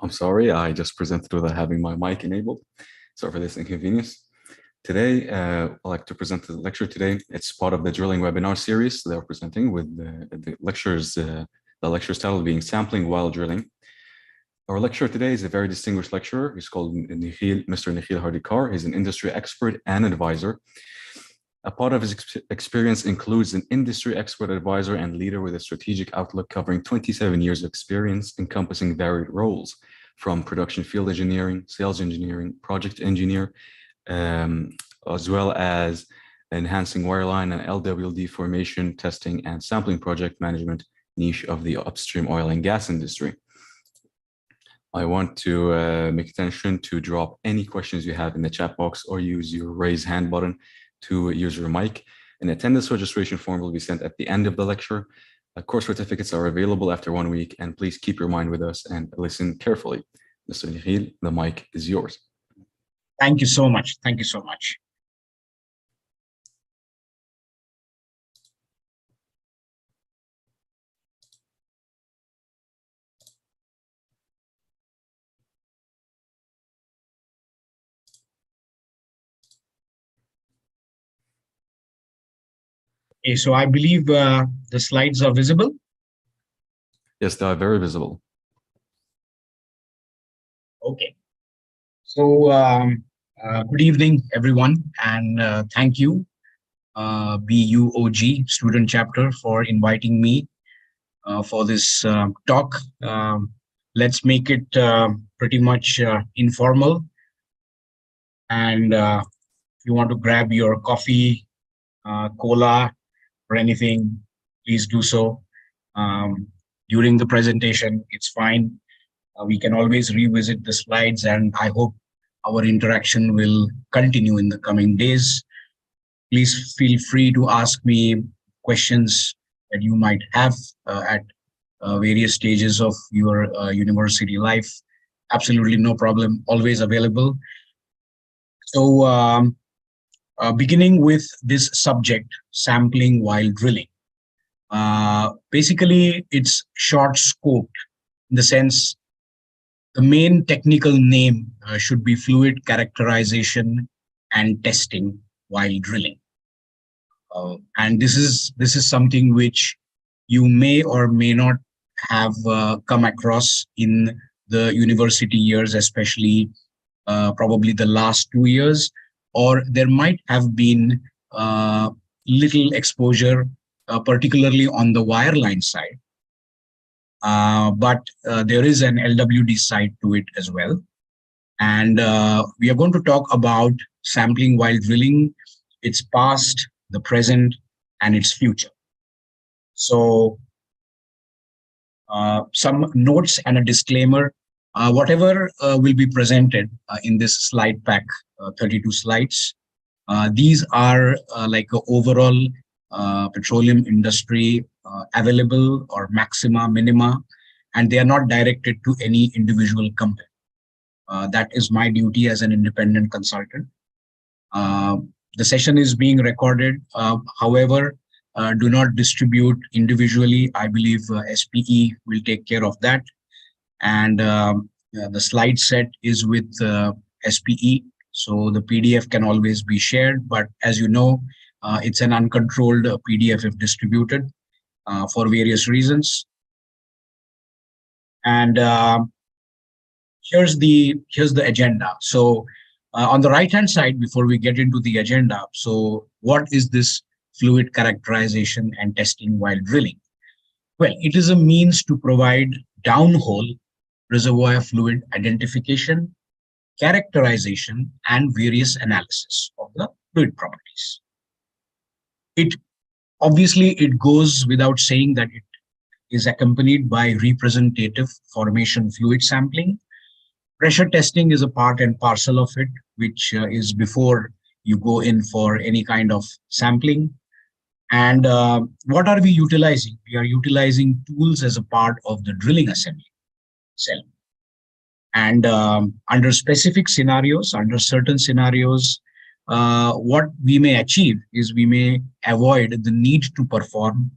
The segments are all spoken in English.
I'm sorry, I just presented without having my mic enabled. Sorry for this inconvenience. Today, I'd like to present the lecture today. It's part of the drilling webinar series they're presenting with the lecture's title being Sampling While Drilling. Our lecturer today is a very distinguished lecturer. He's called Nikhil, Mr. Nikhil Hardikar. He's an industry expert and advisor. A part of his experience includes an industry expert advisor and leader with a strategic outlook covering 27 years of experience encompassing varied roles from production field engineering, sales engineering, project engineer, as well as enhancing wireline and LWD formation, testing, and sampling project management niche of the upstream oil and gas industry. I want to make attention to drop any questions you have in the chat box or use your raise hand button to use your mic. An attendance registration form will be sent at the end of the lecture. Course certificates are available after 1 week, and please keep your mind with us and listen carefully. Mr. Nikhil, the mic is yours. Thank you so much. Thank you so much. Okay, so I believe the slides are visible. Yes, they are very visible. Okay. So good evening, everyone, and thank you, BUOG student chapter, for inviting me for this talk. Let's make it pretty much informal. And if you want to grab your coffee, cola, or anything, please do so. During the presentation, it's fine. We can always revisit the slides, and I hope our interaction will continue in the coming days. Please feel free to ask me questions that you might have at various stages of your university life. Absolutely no problem, always available. So beginning with this subject, sampling while drilling. Basically, it's short scoped in the sense the main technical name should be fluid characterization and testing while drilling. And this is something which you may or may not have come across in the university years, especially probably the last 2 years, or there might have been little exposure, particularly on the wireline side. But there is an LWD side to it as well. And we are going to talk about sampling while drilling, its past, the present, and its future. So some notes and a disclaimer. Whatever will be presented in this slide pack, 32 slides, these are like an overall petroleum industry available or maxima, minima, and they are not directed to any individual company. That is my duty as an independent consultant. The session is being recorded. However, do not distribute individually. I believe SPE will take care of that. And the slide set is with SPE, so the PDF can always be shared. But as you know, it's an uncontrolled PDF if distributed for various reasons. And here's the agenda. So on the right-hand side, before we get into the agenda, so what is this fluid characterization and testing while drilling? Well, it is a means to provide downhole reservoir fluid identification, characterization, and various analysis of the fluid properties. It goes without saying that it is accompanied by representative formation fluid sampling. Pressure testing is a part and parcel of it, which is before you go in for any kind of sampling. And what are we utilizing? We are utilizing tools as a part of the drilling assembly cell. And under specific scenarios, under certain scenarios, what we may achieve is we may avoid the need to perform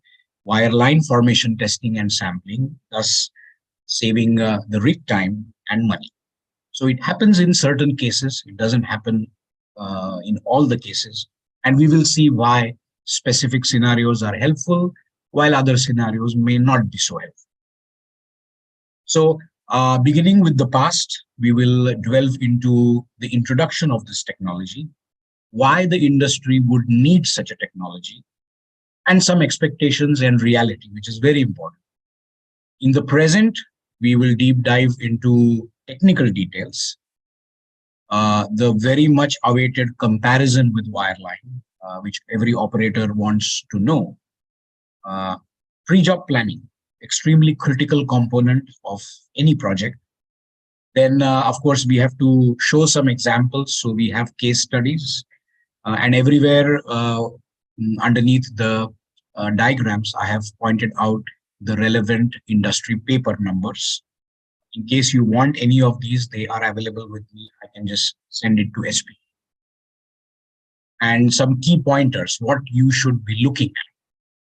wireline formation testing and sampling, thus saving the rig time and money. So it happens in certain cases. It doesn't happen in all the cases. And we will see why specific scenarios are helpful, while other scenarios may not be so helpful. So, beginning with the past, we will delve into the introduction of this technology, why the industry would need such a technology, and some expectations and reality, which is very important. In the present, we will deep dive into technical details, the very much awaited comparison with wireline, which every operator wants to know. Uh, Pre-job planning, extremely critical component of any project. Then, of course, we have to show some examples. So we have case studies, and everywhere underneath the diagrams, I have pointed out the relevant industry paper numbers. In case you want any of these, they are available with me. I can just send it to SP. And some key pointers, what you should be looking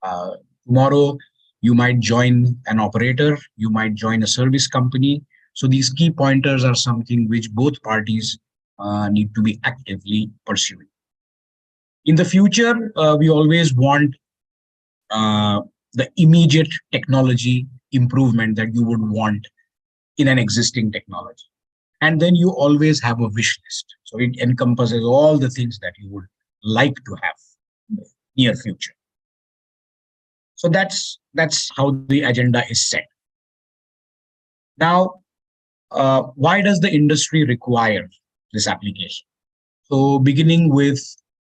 at. Tomorrow, you might join an operator, you might join a service company. So these key pointers are something which both parties need to be actively pursuing. In the future, we always want the immediate technology improvement that you would want in an existing technology. And then you always have a wish list. So it encompasses all the things that you would like to have in the near future. So that's how the agenda is set. Now, why does the industry require this application? So beginning with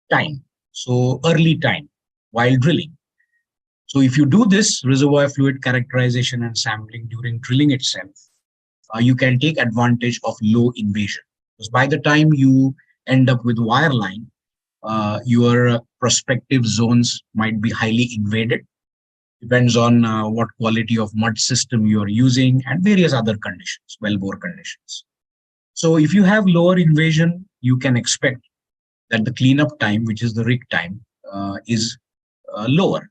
time. So early time while drilling. So if you do this reservoir fluid characterization and sampling during drilling itself, you can take advantage of low invasion. Because by the time you end up with wireline, your prospective zones might be highly invaded. Depends on what quality of mud system you are using and various other conditions, wellbore conditions. So if you have lower invasion, you can expect that the cleanup time, which is the rig time, is lower,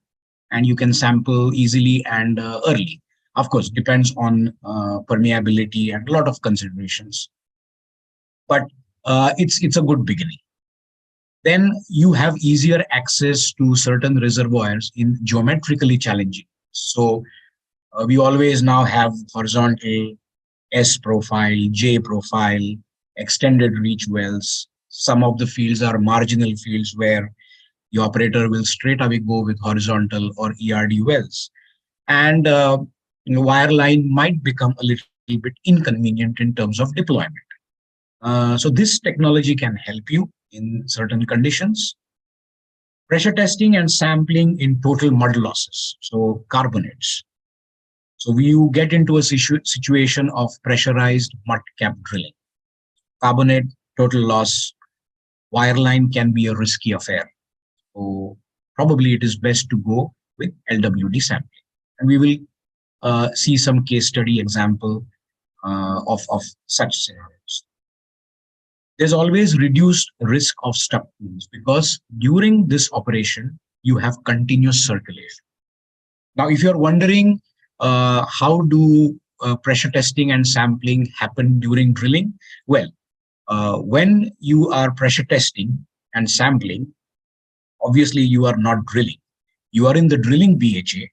and you can sample easily and early. Of course, depends on permeability and a lot of considerations, but it's a good beginning. Then you have easier access to certain reservoirs in geometrically challenging. So we always now have horizontal S profile, J profile, extended reach wells. Some of the fields are marginal fields where the operator will straight away go with horizontal or ERD wells. And wireline might become a little bit inconvenient in terms of deployment. So this technology can help you in certain conditions. Pressure testing and sampling in total mud losses, so carbonates. So you get into a situation of pressurized mud cap drilling. Carbonate, total loss, wireline can be a risky affair. So probably it is best to go with LWD sampling. And we will see some case study example of such scenarios. There's always reduced risk of stuck pools because during this operation, you have continuous circulation. Now, if you're wondering how do pressure testing and sampling happen during drilling? Well, when you are pressure testing and sampling, obviously you are not drilling. You are in the drilling BHA.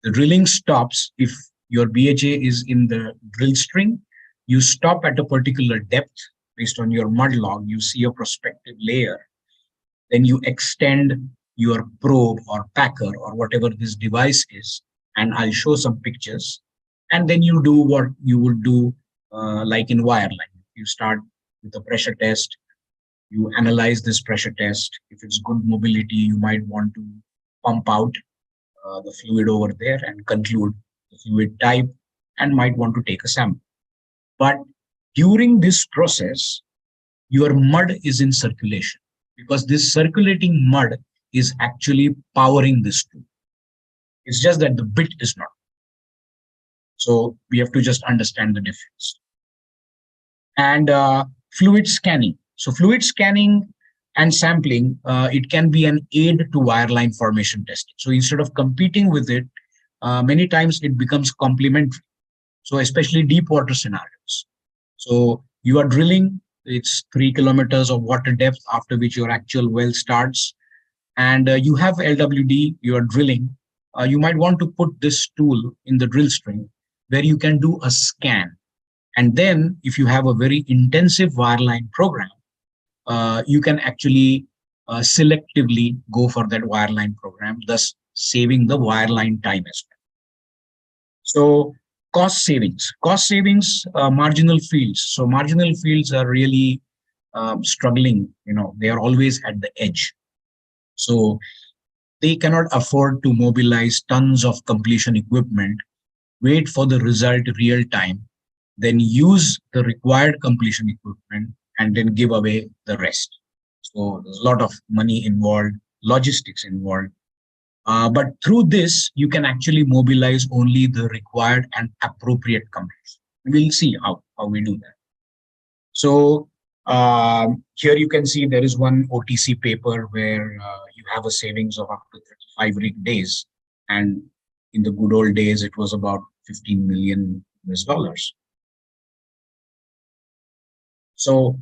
The drilling stops if your BHA is in the drill string. You stop at a particular depth based on your mud log. You see a prospective layer. Then you extend your probe or packer or whatever this device is, and I'll show some pictures. And then you do what you would do like in wireline. You start with a pressure test. You analyze this pressure test. If it's good mobility, you might want to pump out the fluid over there and conclude the fluid type and might want to take a sample. But during this process, your mud is in circulation because this circulating mud is actually powering this tool. It's just that the bit is not. So we have to just understand the difference. And fluid scanning. So fluid scanning and sampling, it can be an aid to wireline formation testing. So instead of competing with it, many times it becomes complementary. So especially deep water scenarios. So you are drilling, it's 3 kilometers of water depth, after which your actual well starts. And you have LWD, you are drilling. You might want to put this tool in the drill string where you can do a scan. And then if you have a very intensive wireline program, you can actually selectively go for that wireline program, thus saving the wireline time as well. So cost savings, marginal fields. So marginal fields are really struggling. They are always at the edge. So they cannot afford to mobilize tons of completion equipment, wait for the result real time, then use the required completion equipment, and then give away the rest. So there's a lot of money involved, logistics involved. But through this, you can actually mobilize only the required and appropriate completion. We'll see how we do that. So here you can see there is one OTC paper where you have a savings of up to 35 rig days. And in the good old days, it was about 15 million US dollars. So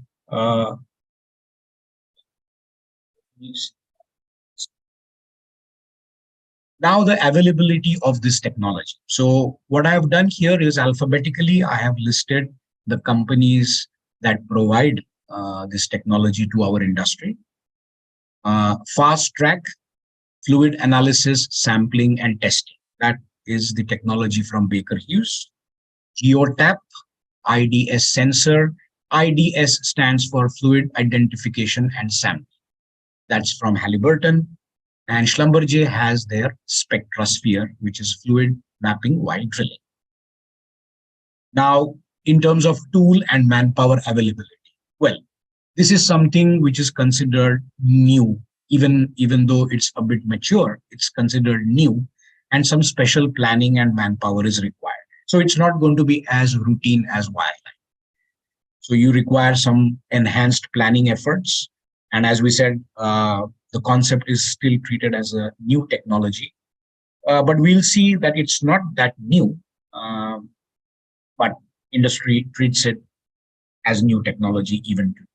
now the availability of this technology. So what I have done here is alphabetically, I have listed the companies that provide this technology to our industry. Fast track, fluid analysis, sampling, and testing. That is the technology from Baker Hughes. GeoTap, IDS sensor. IDS stands for fluid identification and sampling. That's from Halliburton. And Schlumberger has their spectrosphere, which is fluid mapping while drilling. Now, in terms of tool and manpower availability, well, this is something which is considered new, even though it's a bit mature, it's considered new, and some special planning and manpower is required. So it's not going to be as routine as wireline. So you require some enhanced planning efforts. And as we said, the concept is still treated as a new technology. But we'll see that it's not that new, but industry treats it as new technology even today.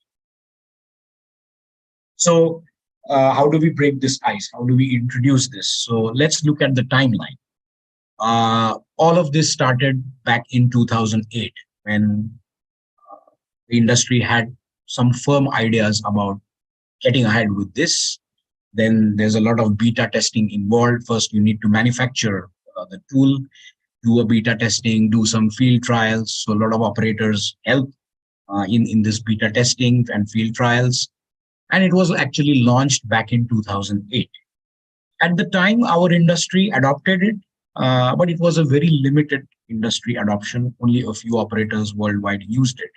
So how do we break this ice? How do we introduce this? So let's look at the timeline. All of this started back in 2008 when the industry had some firm ideas about getting ahead with this. Then there's a lot of beta testing involved. First, you need to manufacture the tool, do a beta testing, do some field trials. So a lot of operators help in this beta testing and field trials. And it was actually launched back in 2008. At the time, our industry adopted it, but it was a very limited industry adoption. Only a few operators worldwide used it.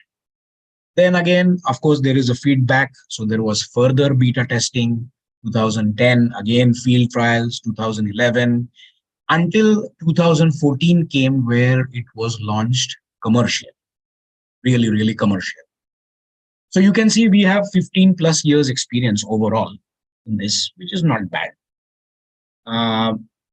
Then again, of course, there is a feedback. So there was further beta testing, 2010, again, field trials, 2011, until 2014 came where it was launched commercial, really, really commercial. So you can see we have 15 plus years experience overall in this, which is not bad.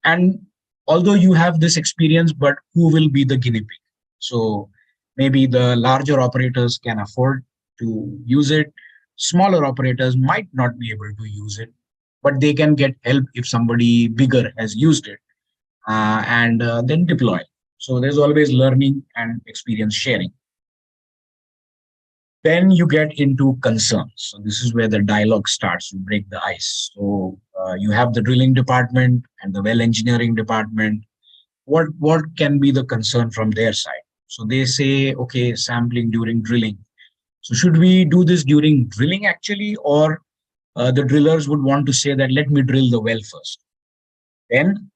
And although you have this experience, but who will be the guinea pig? So maybe the larger operators can afford to use it. Smaller operators might not be able to use it, but they can get help if somebody bigger has used it and then deploy. So there's always learning and experience sharing. Then you get into concerns. So this is where the dialogue starts. You break the ice. So you have the drilling department and the well engineering department. What can be the concern from their side? So they say, okay, sampling during drilling. So should we do this during drilling actually, or the drillers would want to say that let me drill the well first. Then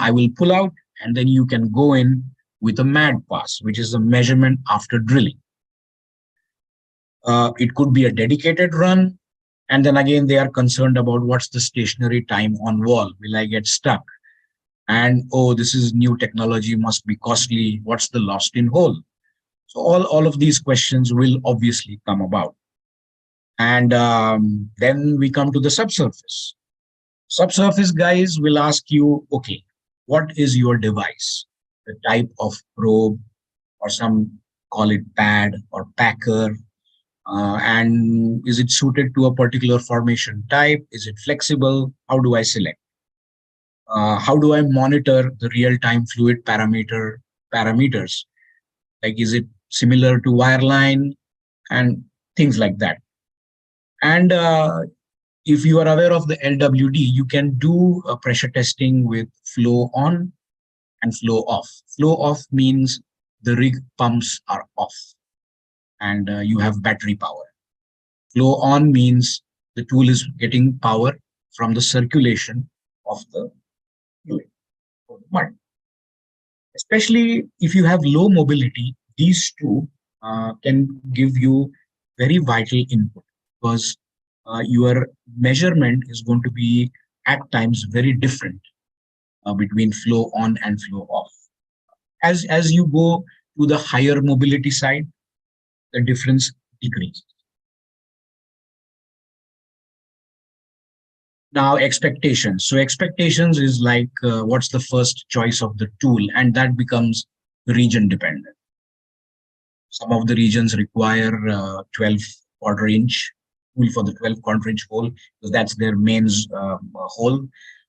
I will pull out, and then you can go in with a MAD pass, which is a measurement after drilling. It could be a dedicated run. And then again, they are concerned about what's the stationary time on wall. Will I get stuck? And, oh, this is new technology, must be costly. What's the lost in hole? So all of these questions will obviously come about. And then we come to the subsurface. Subsurface guys will ask you, okay, what is your device? The type of probe or some call it pad or packer, and is it suited to a particular formation type? Is it flexible? How do I select? How do I monitor the real-time fluid parameters? Like, is it similar to wireline and things like that? And if you are aware of the LWD, you can do pressure testing with flow on and flow off. Flow off means the rig pumps are off and you have battery power. Flow on means the tool is getting power from the circulation of the fluid or the mud. Especially if you have low mobility, these two can give you very vital input because your measurement is going to be at times very different between flow on and flow off. As you go to the higher mobility side, the difference decreases. Now, expectations. So expectations is like what's the first choice of the tool, and that becomes region dependent. Some of the regions require 12 quarter inch tool for the 12 quarter inch hole because that's their mains hole.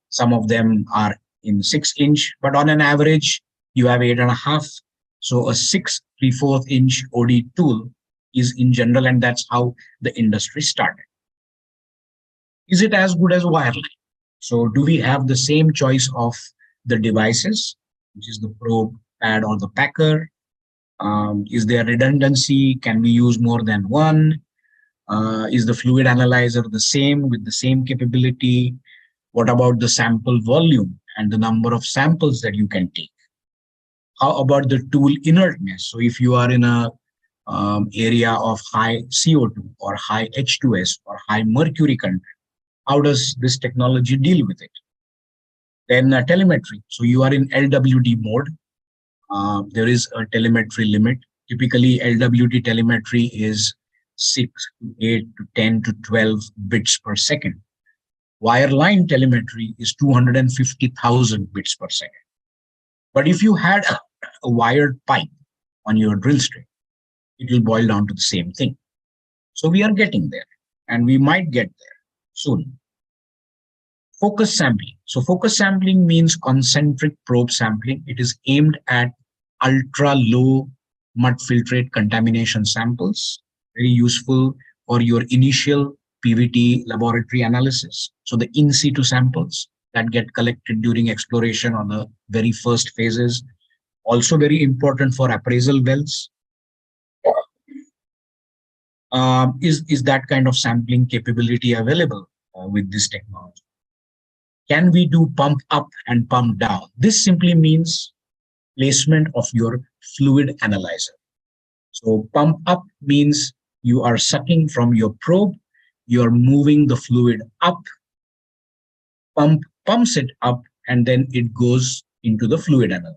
Some of them are in 6 inch, but on an average, you have 8.5. So a 6 3/4 inch OD tool is in general, and that's how the industry started. Is it as good as wireline? So do we have the same choice of the devices, which is the probe, pad, or the packer? Is there redundancy? Can we use more than one? Is the fluid analyzer the same with the same capability? What about the sample volume and the number of samples that you can take? How about the tool inertness? So if you are in a area of high CO2 or high H2S or high mercury content, how does this technology deal with it? Then telemetry. So you are in LWD mode. There is a telemetry limit. Typically, LWD telemetry is 6 to 8 to 10 to 12 bits per second. Wireline telemetry is 250,000 bits per second. But if you had a wired pipe on your drill string, it will boil down to the same thing. So we are getting there, and we might get there soon. Focus sampling. So focus sampling means concentric probe sampling. It is aimed at ultra low mud filtrate contamination samples, very useful for your initial PVT laboratory analysis. So the in situ samples that get collected during exploration on the very first phases, also very important for appraisal wells. Is that kind of sampling capability available with this technology? Can we do pump up and pump down? This simply means placement of your fluid analyzer. So pump up means you are sucking from your probe, you are moving the fluid up, pump pumps it up, and then it goes into the fluid analyzer.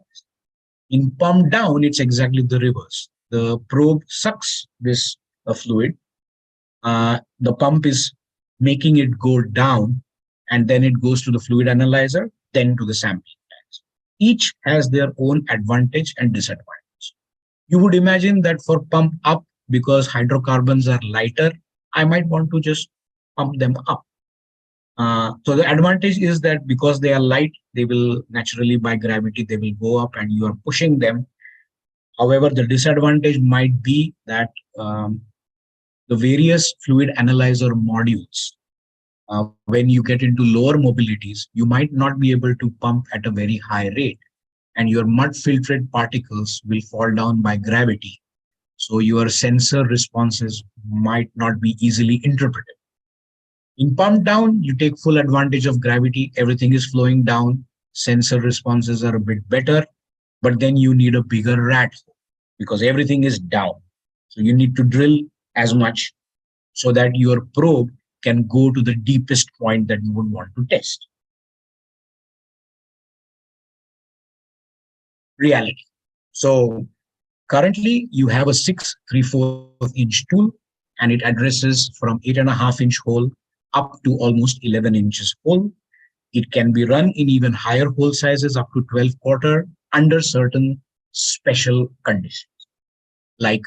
In pump down, it's exactly the reverse. The probe sucks this fluid. The pump is making it go down, and then it goes to the fluid analyzer, then to the sampling tanks. Each has their own advantage and disadvantage. You would imagine that for pump up, because hydrocarbons are lighter, I might want to just pump them up. So the advantage is that because they are light, they will naturally by gravity, they will go up and you are pushing them. However, the disadvantage might be that the various fluid analyzer modules, when you get into lower mobilities, you might not be able to pump at a very high rate, and your mud filtrate particles will fall down by gravity. So your sensor responses might not be easily interpreted. In pump down, you take full advantage of gravity. Everything is flowing down. Sensor responses are a bit better, but then you need a bigger rat hole because everything is down. So you need to drill as much so that your probe can go to the deepest point that you would want to test. Reality. So currently you have a 6 3/4 inch tool, and it addresses from 8.5 inch hole up to almost 11 inches hole. It can be run in even higher hole sizes up to 12 quarter under certain special conditions. like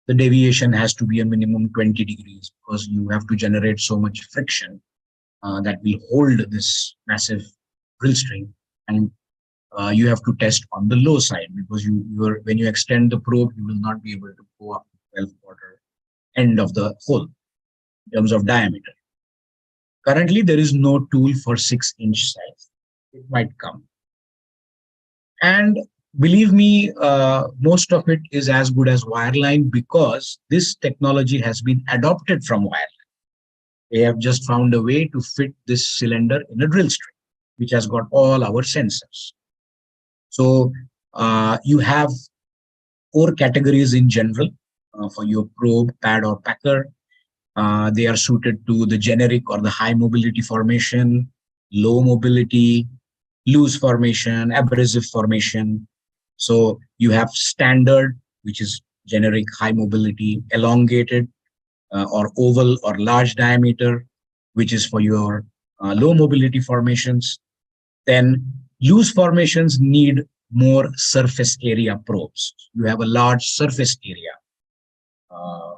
the deviation has to be a minimum 20 degrees because you have to generate so much friction that will hold this massive drill string, and you have to test on the low side because when you extend the probe, you will not be able to go up to 12-quarter end of the hole in terms of diameter. Currently, there is no tool for 6-inch size. It might come. And believe me, most of it is as good as wireline because this technology has been adopted from wireline. They have just found a way to fit this cylinder in a drill string, which has got all our sensors. So you have 4 categories in general for your probe, pad, or packer. They are suited to the generic or the high mobility formation, low mobility, loose formation, abrasive formation. So you have standard, which is generic high mobility, elongated or oval or large diameter, which is for your low mobility formations. Then loose formations need more surface area probes. You have a large surface area uh,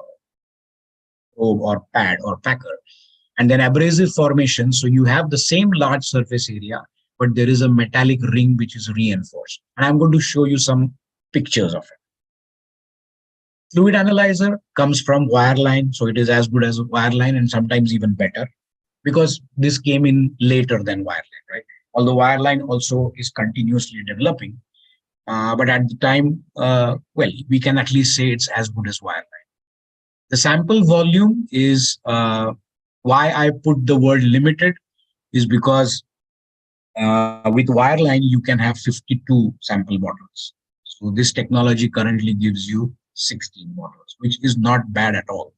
probe or pad or packer. And then abrasive formation. So you have the same large surface area, but there is a metallic ring which is reinforced. And I'm going to show you some pictures of it. Fluid analyzer comes from wireline, so it is as good as wireline and sometimes even better because this came in later than wireline, right? Although wireline also is continuously developing, but at the time, well, we can at least say it's as good as wireline. The sample volume is why I put the word limited is because with wireline, you can have 52 sample bottles. So this technology currently gives you 16 bottles, which is not bad at all.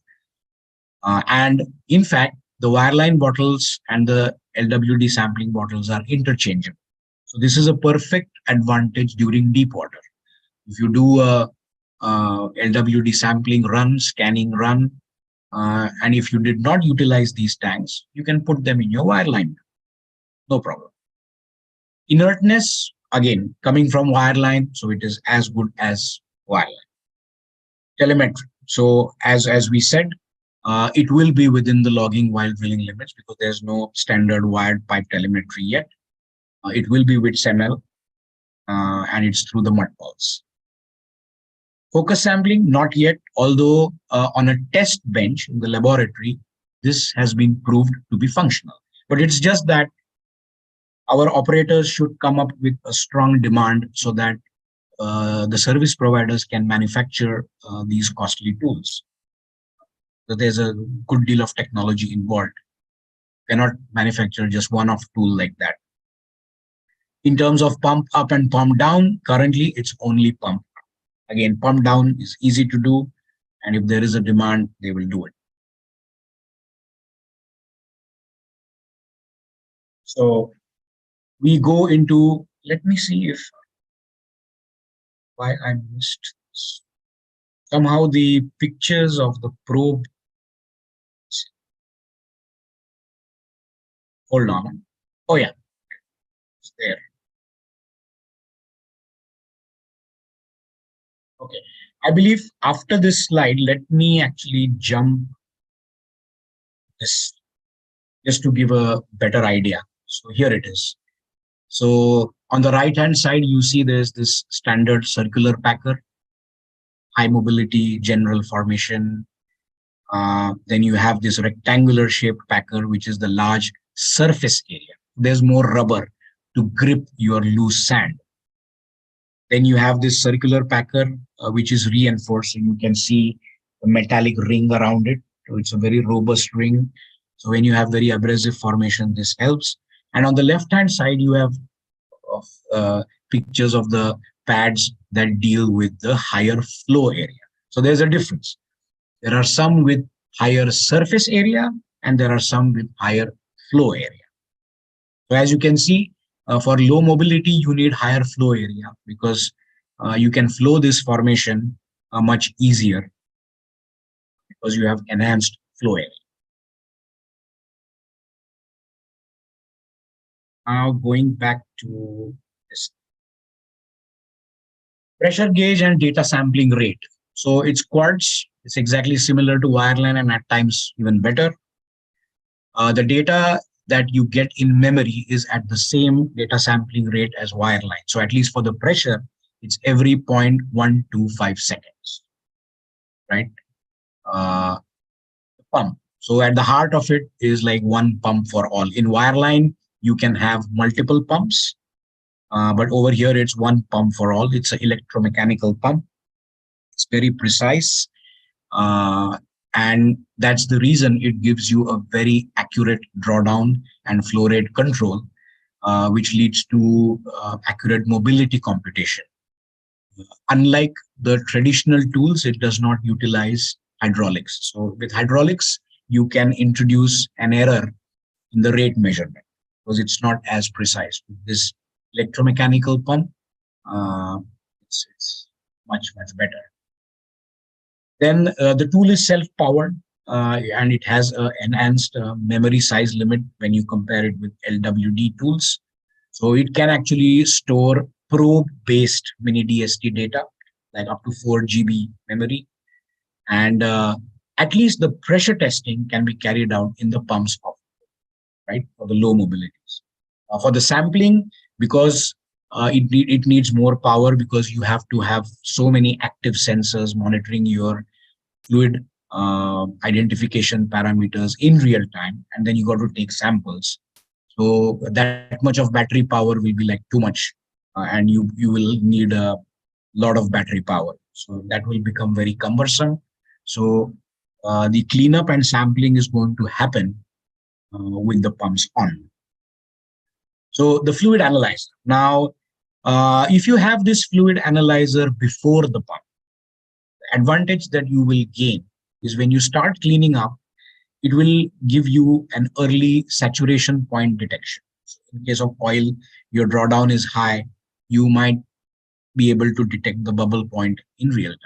And in fact, the wireline bottles and the LWD sampling bottles are interchangeable. So this is a perfect advantage during deep water. If you do a LWD sampling run, scanning run, and if you did not utilize these tanks, you can put them in your wireline. No problem. Inertness, again, coming from wireline, so it is as good as wireline. Telemetry. So as we said, it will be within the logging while drilling limits because there's no standard wired pipe telemetry yet. It will be with SEML, and it's through the mud pulse. Focus sampling, not yet, although on a test bench in the laboratory, this has been proved to be functional. But it's just that our operators should come up with a strong demand so that the service providers can manufacture these costly tools. So there's a good deal of technology involved. Cannot manufacture just one-off tool like that. In terms of pump up and pump down, currently it's only pump. Again, pump down is easy to do, and if there is a demand, they will do it. So we go into, let me see if why I missed this. Somehow the pictures of the probe. Hold on. Oh yeah, it's there. Okay. I believe after this slide, let me actually jump this just to give a better idea. So here it is. So on the right hand side, you see there's this standard circular packer, high mobility general formation. Then you have this rectangular shaped packer, which is the large surface area. There's more rubber to grip your loose sand. Then you have this circular packer, which is reinforced. So you can see the metallic ring around it. So it's a very robust ring. So when you have very abrasive formation, this helps. And on the left-hand side, you have pictures of the pads that deal with the higher flow area. So there's a difference. There are some with higher surface area, and there are some with higher flow area. So as you can see, for low mobility, you need higher flow area because you can flow this formation much easier because you have enhanced flow area. Now going back to this pressure gauge and data sampling rate. So it's quartz. It's exactly similar to wireline and at times even better. The data that you get in memory is at the same data sampling rate as wireline. So at least for the pressure, it's every 0.125 seconds, right? Uh, Pump. So at the heart of it is like one pump for all. In wireline, you can have multiple pumps, but over here it's one pump for all. It's an electromechanical pump. It's very precise, uh, and that's the reason it gives you a very accurate drawdown and flow rate control, which leads to accurate mobility computation. Unlike the traditional tools, it does not utilize hydraulics. So with hydraulics, you can introduce an error in the rate measurement because it's not as precise. With this electromechanical pump, uh, it's much, much better. Then the tool is self-powered, and it has an enhanced memory size limit when you compare it with LWD tools. So it can actually store probe-based mini DST data, like up to 4 GB memory. And at least the pressure testing can be carried out in the pumps of, right, for the low mobilities. For the sampling, because it needs more power because you have to have so many active sensors monitoring your fluid identification parameters in real time, and then you got to take samples. So that much of battery power will be like too much, and you will need a lot of battery power. So that will become very cumbersome. So the cleanup and sampling is going to happen with the pumps on. So the fluid analyzer. Now, if you have this fluid analyzer before the pump, the advantage that you will gain is when you start cleaning up, it will give you an early saturation point detection. So in case of oil, your drawdown is high, you might be able to detect the bubble point in real time.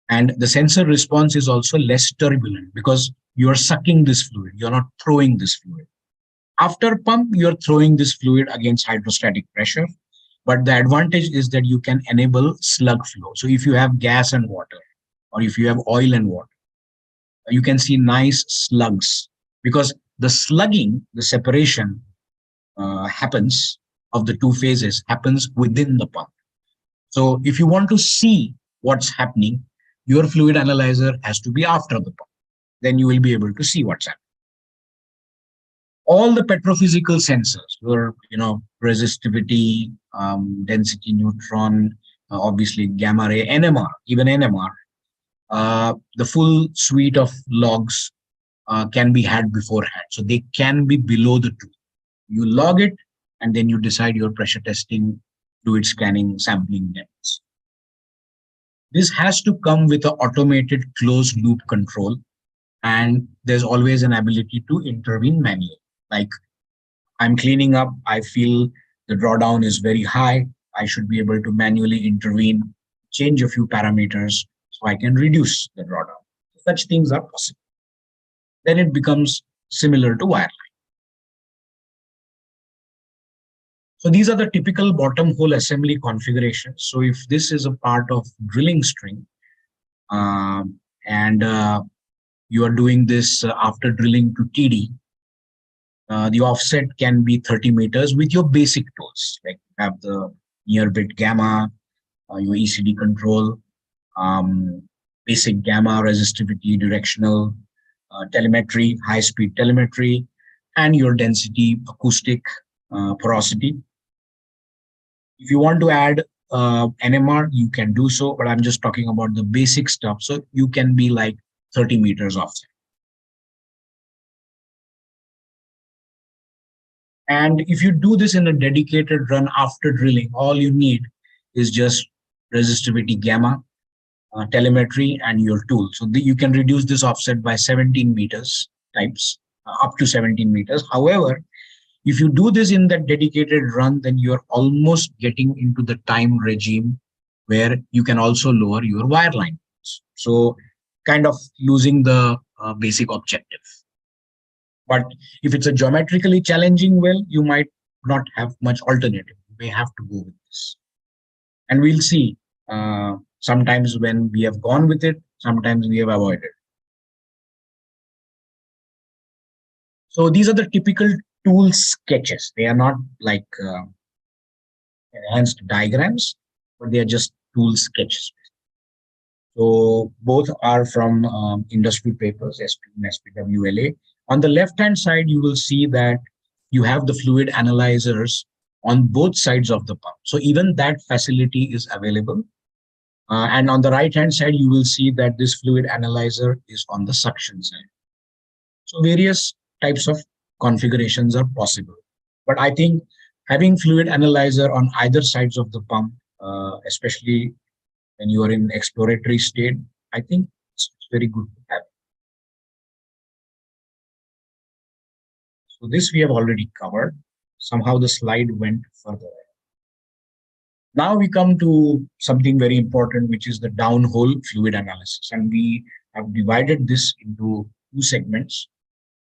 And the sensor response is also less turbulent because you're sucking this fluid, you're not throwing this fluid. After pump, you're throwing this fluid against hydrostatic pressure. But the advantage is that you can enable slug flow. So if you have gas and water, or if you have oil and water, you can see nice slugs because the slugging, the separation happens of the two phases happens within the pump. So if you want to see what's happening, your fluid analyzer has to be after the pump. Then you will be able to see what's happening. All the petrophysical sensors, your resistivity, density neutron, obviously gamma ray, NMR, even NMR, the full suite of logs can be had beforehand. So they can be below the tool. You log it, and then you decide your pressure testing, fluid scanning, sampling depths. This has to come with an automated closed loop control, and there's always an ability to intervene manually. Like I'm cleaning up, I feel the drawdown is very high. I should be able to manually intervene, change a few parameters so I can reduce the drawdown. Such things are possible. Then it becomes similar to wireline. So these are the typical bottom hole assembly configurations. So if this is a part of drilling string, and you are doing this after drilling to TD, the offset can be 30 meters with your basic tools, like you have the near bit gamma, your ECD control, basic gamma, resistivity, directional, telemetry, high speed telemetry, and your density, acoustic, porosity. If you want to add NMR, you can do so, but I'm just talking about the basic stuff. So you can be like 30 meters offset. And if you do this in a dedicated run after drilling, all you need is just resistivity gamma, telemetry, and your tool. So you can reduce this offset by 17 meters types, up to 17 meters. However, if you do this in that dedicated run, then you're almost getting into the time regime where you can also lower your wireline. So kind of losing the basic objective. But if it's a geometrically challenging well, you might not have much alternative. You may have to go with this. And we'll see Sometimes when we have gone with it, sometimes we have avoided. So these are the typical tool sketches. They are not like enhanced diagrams, but they are just tool sketches. So both are from industry papers, SP and SPWLA. On the left-hand side, you will see that you have the fluid analyzers on both sides of the pump. So even that facility is available. And on the right-hand side, you will see that this fluid analyzer is on the suction side. So various types of configurations are possible. But I think having fluid analyzer on either sides of the pump, especially when you are in exploratory state, I think it's very good to have. So this we have already covered. Somehow the slide went further. Now we come to something very important, which is the downhole fluid analysis. And we have divided this into two segments.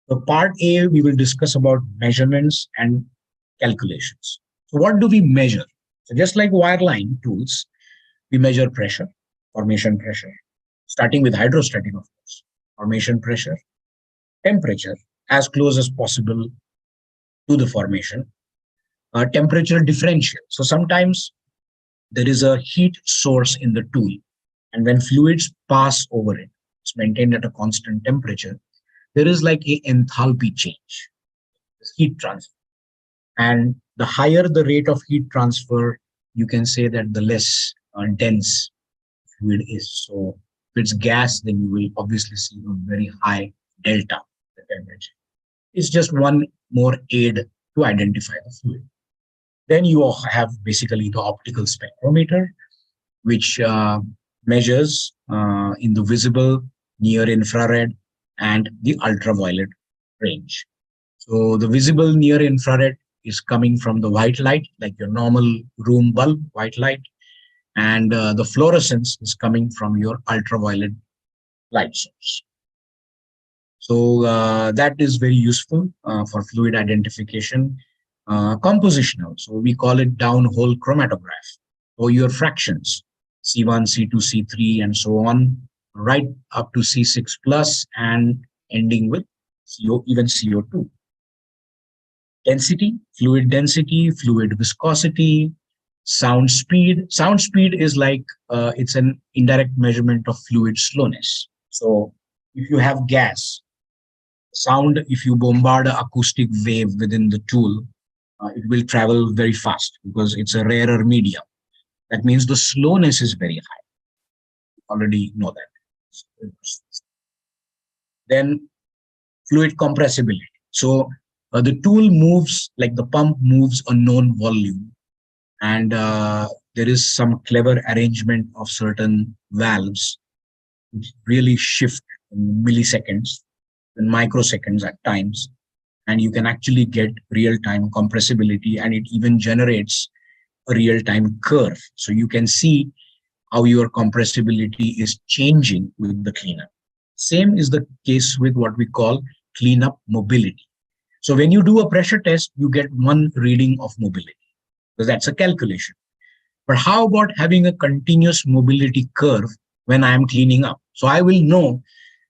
So part A, we will discuss about measurements and calculations. So what do we measure? So just like wireline tools, we measure pressure, formation pressure, starting with hydrostatic, of course, formation pressure, temperature, as close as possible to the formation, temperature differential. So sometimes there is a heat source in the tool, and when fluids pass over it, it's maintained at a constant temperature, there is like a enthalpy change, heat transfer. And the higher the rate of heat transfer, you can say that the less dense fluid is. So if it's gas, then you will obviously see a very high delta the temperature. It's just one more aid to identify the fluid. Then you have basically the optical spectrometer, which measures in the visible, near infrared, and the ultraviolet range. So the visible near infrared is coming from the white light, like your normal room bulb white light, and the fluorescence is coming from your ultraviolet light source. So that is very useful for fluid identification. Compositional, so we call it downhole chromatograph. So your fractions, C1, C2, C3, and so on, right up to C6 plus and ending with even CO2. Density, fluid viscosity, sound speed. Sound speed is like, it's an indirect measurement of fluid slowness. So if you have gas, sound, if you bombard an acoustic wave within the tool, it will travel very fast because it's a rarer medium. That means the slowness is very high. You already know that. Then fluid compressibility. So the tool moves, like the pump moves a known volume, and there is some clever arrangement of certain valves which really shift in milliseconds and microseconds at times, and you can actually get real-time compressibility, and it even generates a real-time curve. So you can see how your compressibility is changing with the cleanup. Same is the case with what we call cleanup mobility. So when you do a pressure test, you get one reading of mobility, because that's a calculation. But how about having a continuous mobility curve when I am cleaning up? So I will know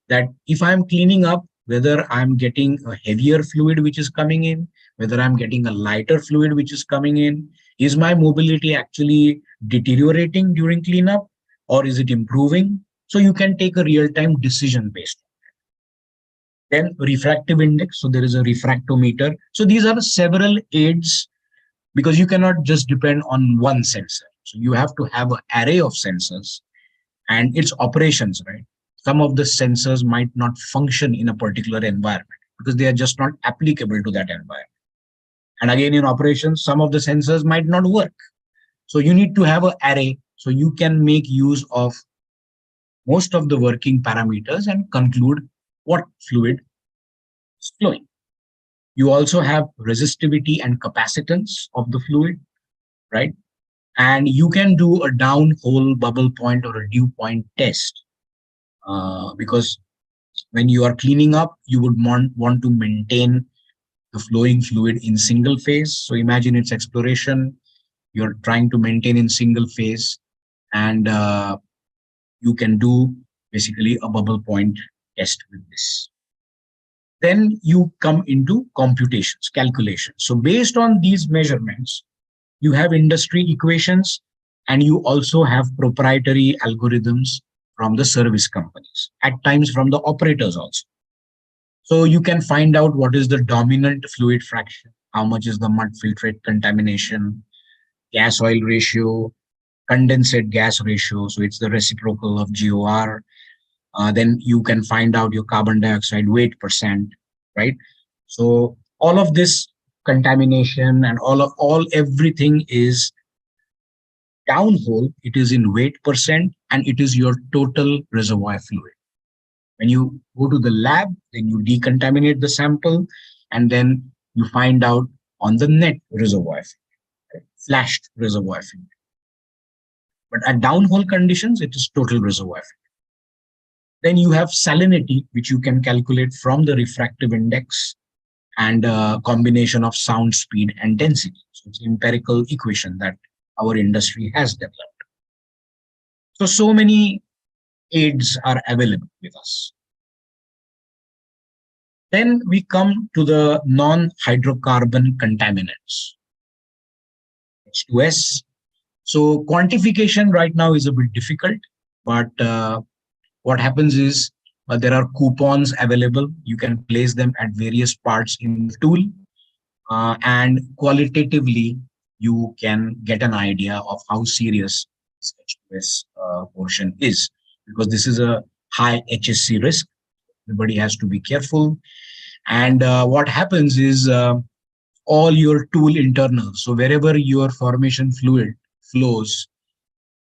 that if I'm cleaning up, whether I'm getting a heavier fluid which is coming in, whether I'm getting a lighter fluid which is coming in, is my mobility actually deteriorating during cleanup, or is it improving? So you can take a real-time decision based on that. Then refractive index, so there is a refractometer. So these are several aids, because you cannot just depend on one sensor. So you have to have an array of sensors and its operations, right? Some of the sensors might not function in a particular environment because they are just not applicable to that environment. And again, in operations, some of the sensors might not work. So you need to have an array so you can make use of most of the working parameters and conclude what fluid is flowing. You also have resistivity and capacitance of the fluid, right? And you can do a downhole bubble point or a dew point test, because when you are cleaning up, you would want to maintain the flowing fluid in single phase. So imagine it's exploration, you're trying to maintain in single phase, and you can do basically a bubble point test with this. Then you come into computations, calculations. So based on these measurements, you have industry equations, and you also have proprietary algorithms from the service companies, at times from the operators also. So you can find out what is the dominant fluid fraction, how much is the mud filtrate contamination, gas oil ratio, condensate gas ratio. So it's the reciprocal of GOR. Then you can find out your carbon dioxide weight percent, right? So all of this contamination and everything is downhole. It is in weight percent, and it is your total reservoir fluid. When you go to the lab, then you decontaminate the sample, and then you find out on the net reservoir fluid, right? Flashed reservoir fluid. But at downhole conditions, it is total reservoir fluid. Then you have salinity, which you can calculate from the refractive index and a combination of sound speed and density. So it's an empirical equation that our industry has developed. So many aids are available with us. Then we come to the non-hydrocarbon contaminants, H2S. So quantification right now is a bit difficult, but what happens is there are coupons available. You can place them at various parts in the tool, and qualitatively, you can get an idea of how serious this H2S portion is, because this is a high HSC risk. Everybody has to be careful. And what happens is all your tool internals, so wherever your formation fluid flows,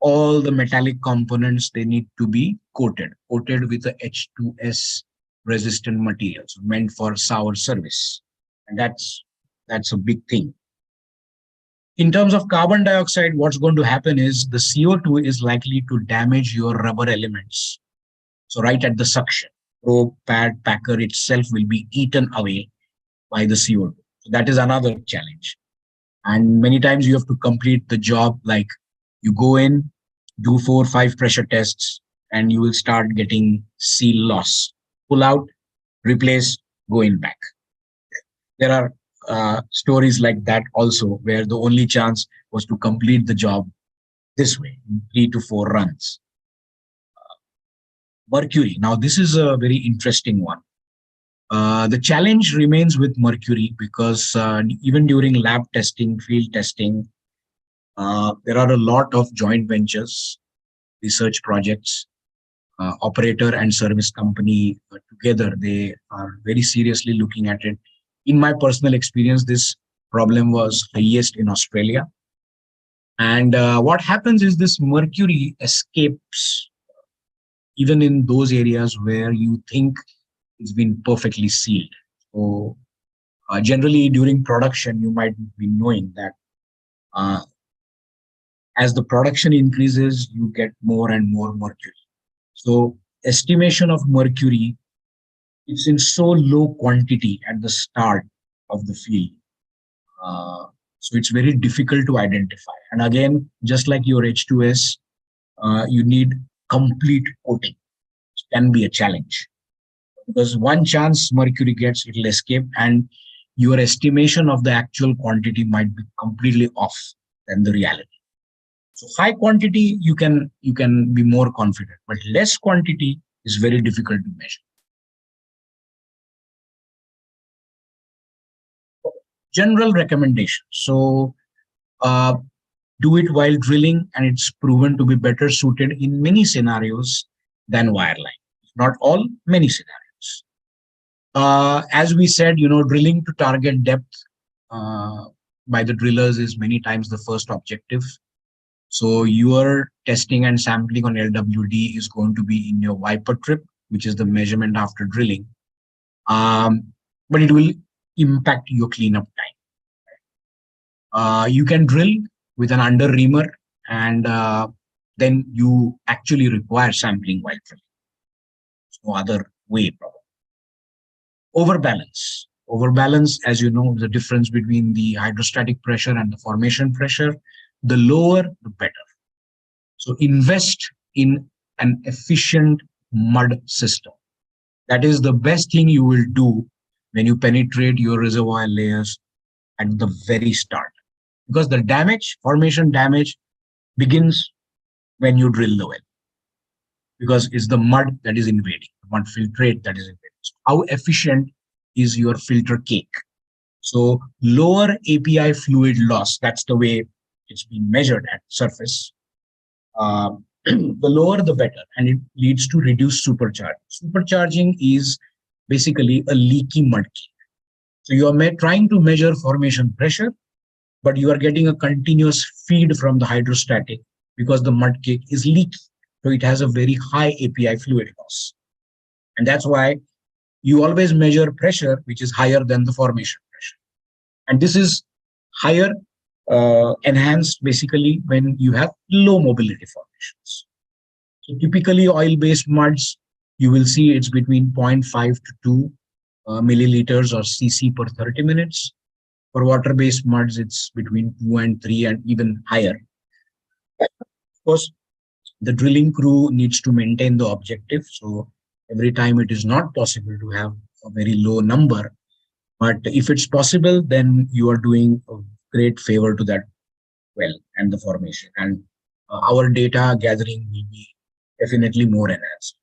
all the metallic components, they need to be coated with the H2S resistant materials meant for sour service. And that's a big thing. In terms of carbon dioxide, what's going to happen is the CO2 is likely to damage your rubber elements. So right at the suction, probe, pad, packer itself will be eaten away by the CO2. So that is another challenge. And many times you have to complete the job, like you go in, do 4 or 5 pressure tests, and you will start getting seal loss. Pull out, replace, go in back. There are stories like that also, where the only chance was to complete the job this way, in 3 to 4 runs. Mercury. Now, this is a very interesting one. The challenge remains with mercury because even during lab testing, field testing, there are a lot of joint ventures, research projects, operator and service company together. They are very seriously looking at it. In my personal experience, this problem was highest in Australia. And what happens is this mercury escapes even in those areas where you think it's been perfectly sealed. So generally during production, you might be knowing that as the production increases, you get more and more mercury. So estimation of mercury, it's in so low quantity at the start of the field. So it's very difficult to identify. And again, just like your H2S, you need complete coating. It can be a challenge because one chance mercury gets, it will escape, and your estimation of the actual quantity might be completely off than the reality. So high quantity, you can be more confident, but less quantity is very difficult to measure. General recommendation. So do it while drilling, and it's proven to be better suited in many scenarios than wireline. Not all, many scenarios. As we said, drilling to target depth by the drillers is many times the first objective. So your testing and sampling on LWD is going to be in your wiper trip, which is the measurement after drilling. But it will impact your cleanup time. You can drill with an under reamer, and then you actually require sampling while drilling. There's no other way, probably. Overbalance. Overbalance, as you know, the difference between the hydrostatic pressure and the formation pressure. The lower, the better. So invest in an efficient mud system. That is the best thing you will do when you penetrate your reservoir layers at the very start. Because the damage, formation damage, begins when you drill the well. Because it's the mud that is invading, the mud filtrate that is invading. So how efficient is your filter cake? So lower API fluid loss, that's the way it's being measured at surface. The lower the better, and it leads to reduced supercharging. Supercharging is basically a leaky mud cake. So you are trying to measure formation pressure, but you are getting a continuous feed from the hydrostatic because the mud cake is leaky. So it has a very high API fluid loss. And that's why you always measure pressure, which is higher than the formation pressure. And this is higher enhanced basically when you have low mobility formations. So typically oil-based muds, you will see it's between 0.5 to 2 milliliters or cc per 30 minutes. For water-based muds, it's between 2 and 3 and even higher. Of course, the drilling crew needs to maintain the objective. So every time it is not possible to have a very low number, but if it's possible, then you are doing a great favor to that well and the formation. And our data gathering will be definitely more enhanced.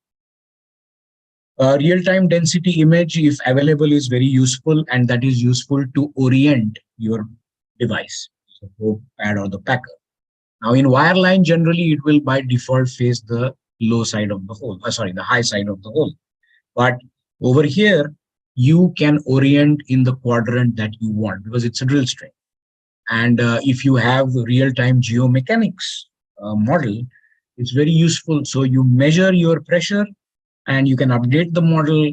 Real-time density image, if available, is very useful, and that is useful to orient your device, the probe pad or the packer. Now in wireline, generally it will by default face the low side of the hole, the high side of the hole. But over here, you can orient in the quadrant that you want because it's a drill string. And if you have real-time geomechanics model, it's very useful. So you measure your pressure and you can update the model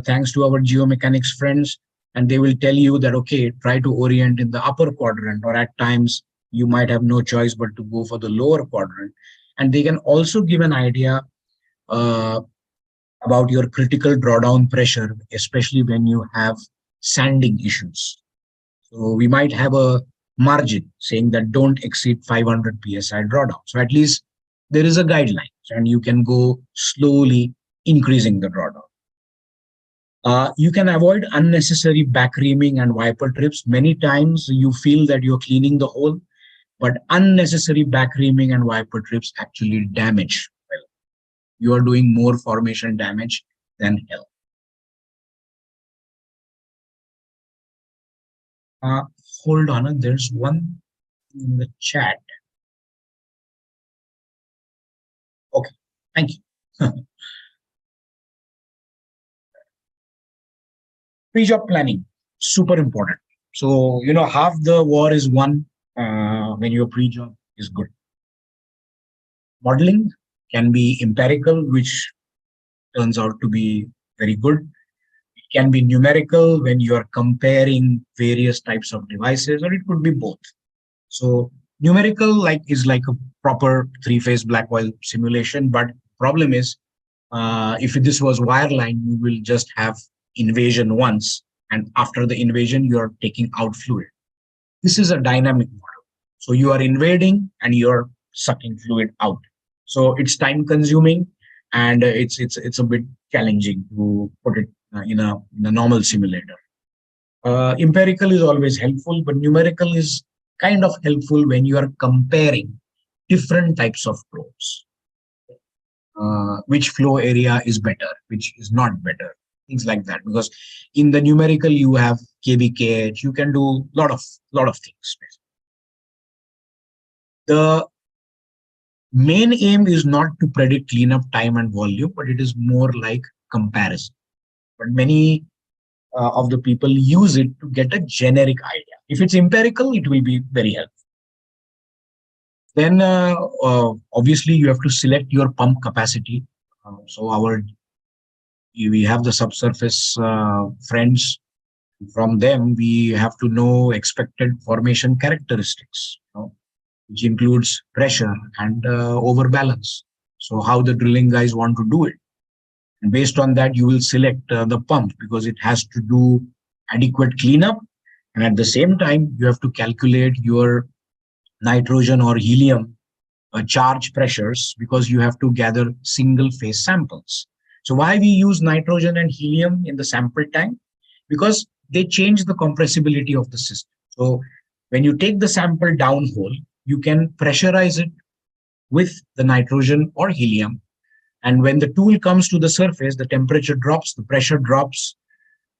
thanks to our geomechanics friends. And they will tell you that, okay, try to orient in the upper quadrant, or at times you might have no choice but to go for the lower quadrant. And they can also give an idea about your critical drawdown pressure, especially when you have sanding issues. So we might have a margin saying that don't exceed 500 psi drawdown. So at least there is a guideline, and you can go slowly increasing the drawdown. You can avoid unnecessary back reaming and wiper trips. Many times you feel that you're cleaning the hole, but unnecessary back reaming and wiper trips actually damage well. You are doing more formation damage than help. Hold on, there's one in the chat. Okay, thank you. Pre-job planning, super important. So, half the war is won when your pre-job is good. Modeling can be empirical, which turns out to be very good. It can be numerical when you are comparing various types of devices, or it could be both. So numerical is like a proper three-phase black oil simulation, but problem is if this was wireline, you will just have invasion once, and after the invasion, you are taking out fluid. This is a dynamic model. So you are invading and you're sucking fluid out. So it's time consuming, and it's a bit challenging to put it in a normal simulator. Empirical is always helpful, but numerical is kind of helpful when you are comparing different types of probes. Which flow area is better, which is not better, things like that. Because in the numerical, you have KVKH, you can do lot of things. The main aim is not to predict cleanup time and volume, but it is more like comparison. But many of the people use it to get a generic idea. If it's empirical, it will be very helpful. Then obviously you have to select your pump capacity. So we have the subsurface friends. From them, we have to know expected formation characteristics, which includes pressure and overbalance. So how the drilling guys want to do it. And based on that, you will select the pump because it has to do adequate cleanup. And at the same time, you have to calculate your nitrogen or helium charge pressures because you have to gather single phase samples. So why we use nitrogen and helium in the sample tank? Because they change the compressibility of the system. So when you take the sample downhole, you can pressurize it with the nitrogen or helium. And when the tool comes to the surface, the temperature drops, the pressure drops,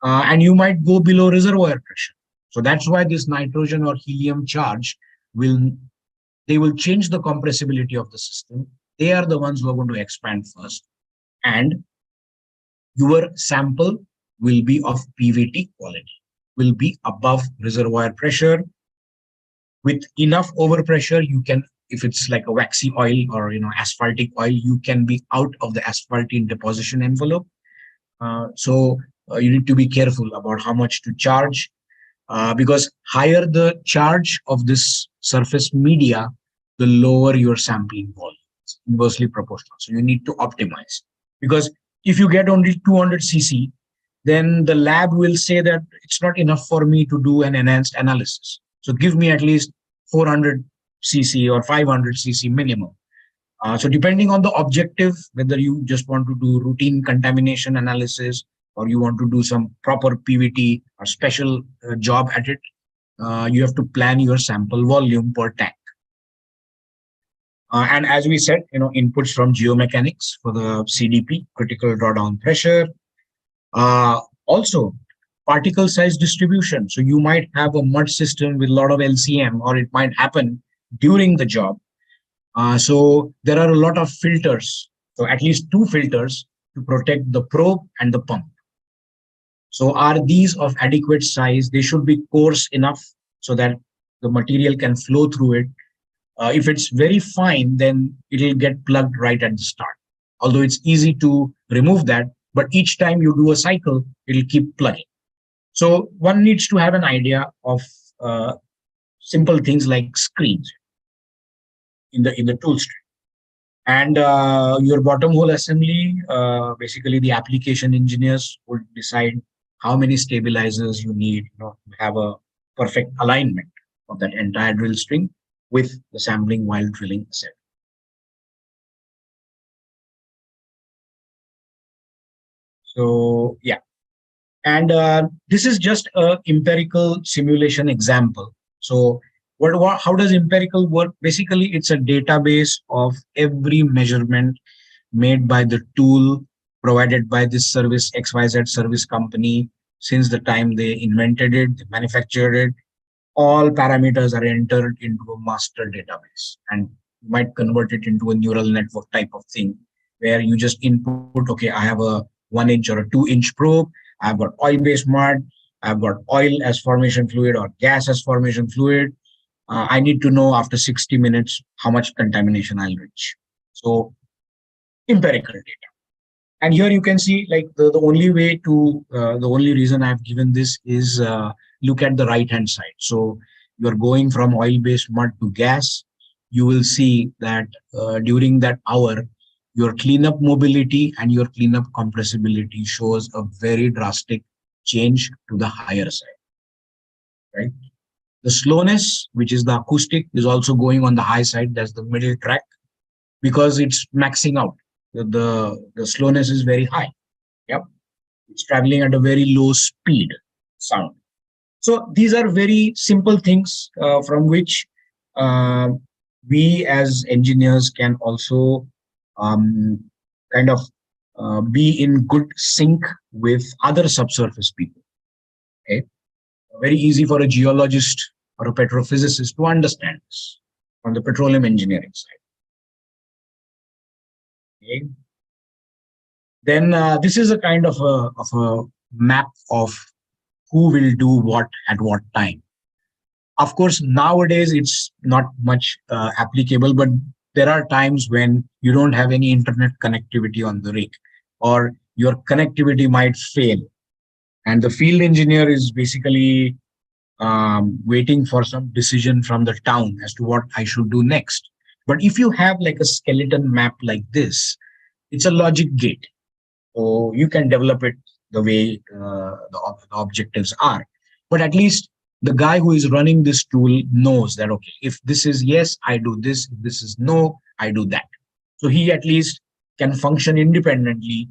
and you might go below reservoir pressure. So that's why this nitrogen or helium charge will they will change the compressibility of the system. They are the ones who are going to expand first, and your sample will be of PVT quality, will be above reservoir pressure. With enough overpressure, you can, if it's like a waxy oil or asphaltic oil, you can be out of the asphaltene deposition envelope. So you need to be careful about how much to charge, because higher the charge of this surface media, the lower your sampling volume. It's inversely proportional. So you need to optimize, because if you get only 200 cc, then the lab will say that it's not enough for me to do an enhanced analysis. So give me at least 400 cc or 500 cc minimum. So depending on the objective, whether you just want to do routine contamination analysis or you want to do some proper PVT or special job at it, you have to plan your sample volume per tank. And as we said, inputs from geomechanics for the CDP, critical drawdown pressure. Also, particle size distribution. So you might have a mud system with a lot of LCM, or it might happen during the job. So there are a lot of filters. So at least 2 filters to protect the probe and the pump. So are these of adequate size? They should be coarse enough so that the material can flow through it. If it's very fine, then it'll get plugged right at the start. Although it's easy to remove that, but each time you do a cycle, it'll keep plugging. So one needs to have an idea of simple things like screens in the tool string. And your bottom hole assembly, basically the application engineers would decide how many stabilizers you need, to have a perfect alignment of that entire drill string with the sampling while drilling assembly. So yeah, and this is just a empirical simulation example. So how does empirical work? Basically, it's a database of every measurement made by the tool provided by this service XYZ service company since the time they invented it, they manufactured it. All parameters are entered into a master database, and you might convert it into a neural network type of thing where you just input, okay, I have a 1-inch or a 2-inch probe, I've got oil-based mud, I've got oil as formation fluid or gas as formation fluid. I need to know after 60 minutes how much contamination I'll reach. So empirical data. And here you can see, like, the only way to, the only reason I've given this is look at the right-hand side. So you're going from oil-based mud to gas. You will see that during that hour, your cleanup mobility and your cleanup compressibility shows a very drastic change to the higher side, right? The slowness, which is the acoustic, is also going on the high side. That's the middle track, because it's maxing out. The slowness is very high. Yep. It's traveling at a very low speed sound. So these are very simple things from which we as engineers can also kind of be in good sync with other subsurface people. Okay. Very easy for a geologist or a petrophysicist to understand this from the petroleum engineering side. Okay. Then this is a kind of a map of who will do what at what time. Of course, nowadays it's not much applicable, but there are times when you don't have any internet connectivity on the rig, or your connectivity might fail. And the field engineer is basically waiting for some decision from the town as to what I should do next. But if you have like a skeleton map like this, it's a logic gate. So you can develop it the way the objectives are. But at least the guy who is running this tool knows that, okay, if this is yes, I do this. If this is no, I do that. So he at least can function independently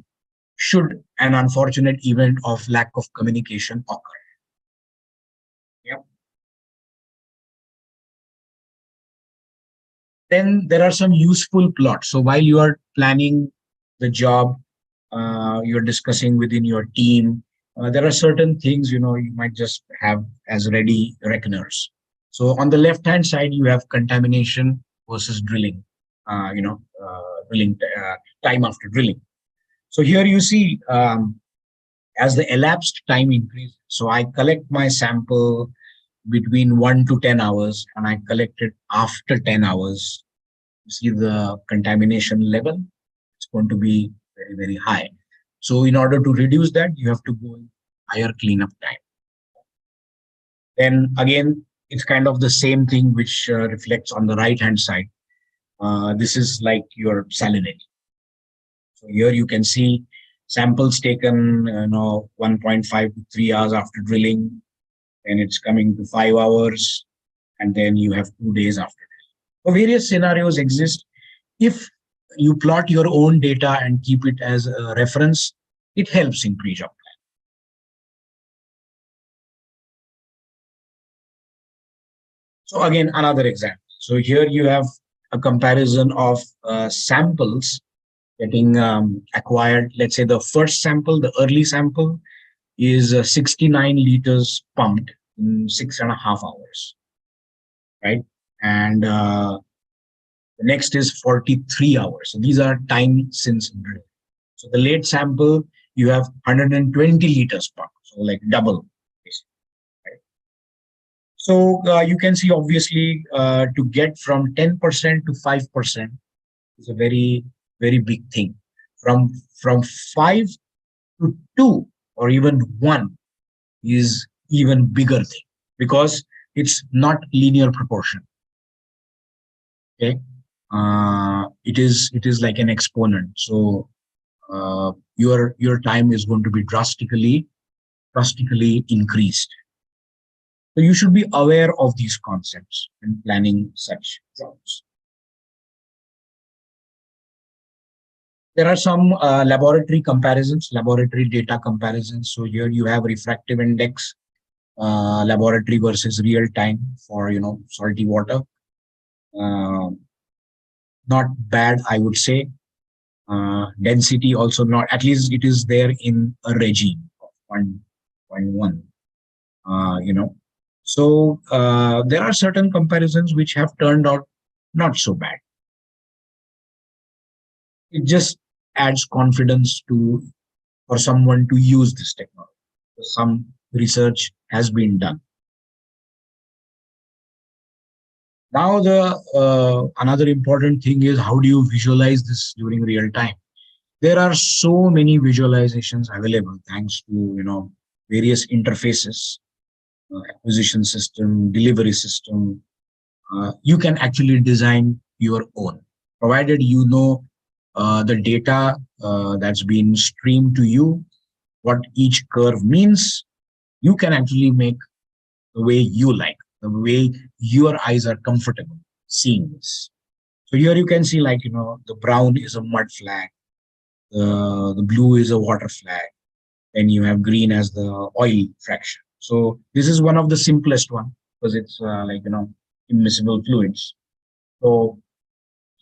should an unfortunate event of lack of communication occur. Yeah. Then there are some useful plots. So while you are planning the job, you're discussing within your team, there are certain things, you might just have as ready reckoners. So on the left hand side, you have contamination versus drilling, drilling time after drilling. So here you see, as the elapsed time increases, so I collect my sample between 1 to 10 hours and I collect it after 10 hours. You see the contamination level, it's going to be very, very high. So in order to reduce that, you have to go in higher cleanup time. Then again, it's kind of the same thing which reflects on the right hand side. This is like your salinity. So here you can see samples taken, 1.5 to 3 hours after drilling, and it's coming to 5 hours, and then you have 2 days after. So various scenarios exist. If you plot your own data and keep it as a reference, it helps in pre-job plan. So again, another example. So here you have a comparison of samples getting acquired. Let's say the first sample, the early sample, is 69 liters pumped in 6.5 hours, right? And the next is 43 hours. So these are time since drill. So the late sample, you have 120 liters pumped, so like double. Right? So you can see obviously to get from 10% to 5% is a very, very big thing. From 5 to 2 or even 1 is even bigger thing because it's not linear proportion. Okay, it is like an exponent. So your time is going to be drastically increased. So you should be aware of these concepts when planning such jobs. There are some laboratory comparisons, laboratory data comparisons. So here you have refractive index, laboratory versus real time for salty water. Uh, Not bad, I would say. Density also not, at least it is there in a regime of 1.1. So there are certain comparisons which have turned out not so bad. It just adds confidence to for someone to use this technology. So some research has been done. Now the another important thing is how do you visualize this during real time? There are so many visualizations available thanks to various interfaces, acquisition system, delivery system. You can actually design your own, provided you know the data that's been streamed to you, what each curve means. You can actually make the way you like, the way your eyes are comfortable seeing this. So here you can see like, the brown is a mud flag, the blue is a water flag, and you have green as the oil fraction. So this is one of the simplest one because it's like, immiscible fluids. So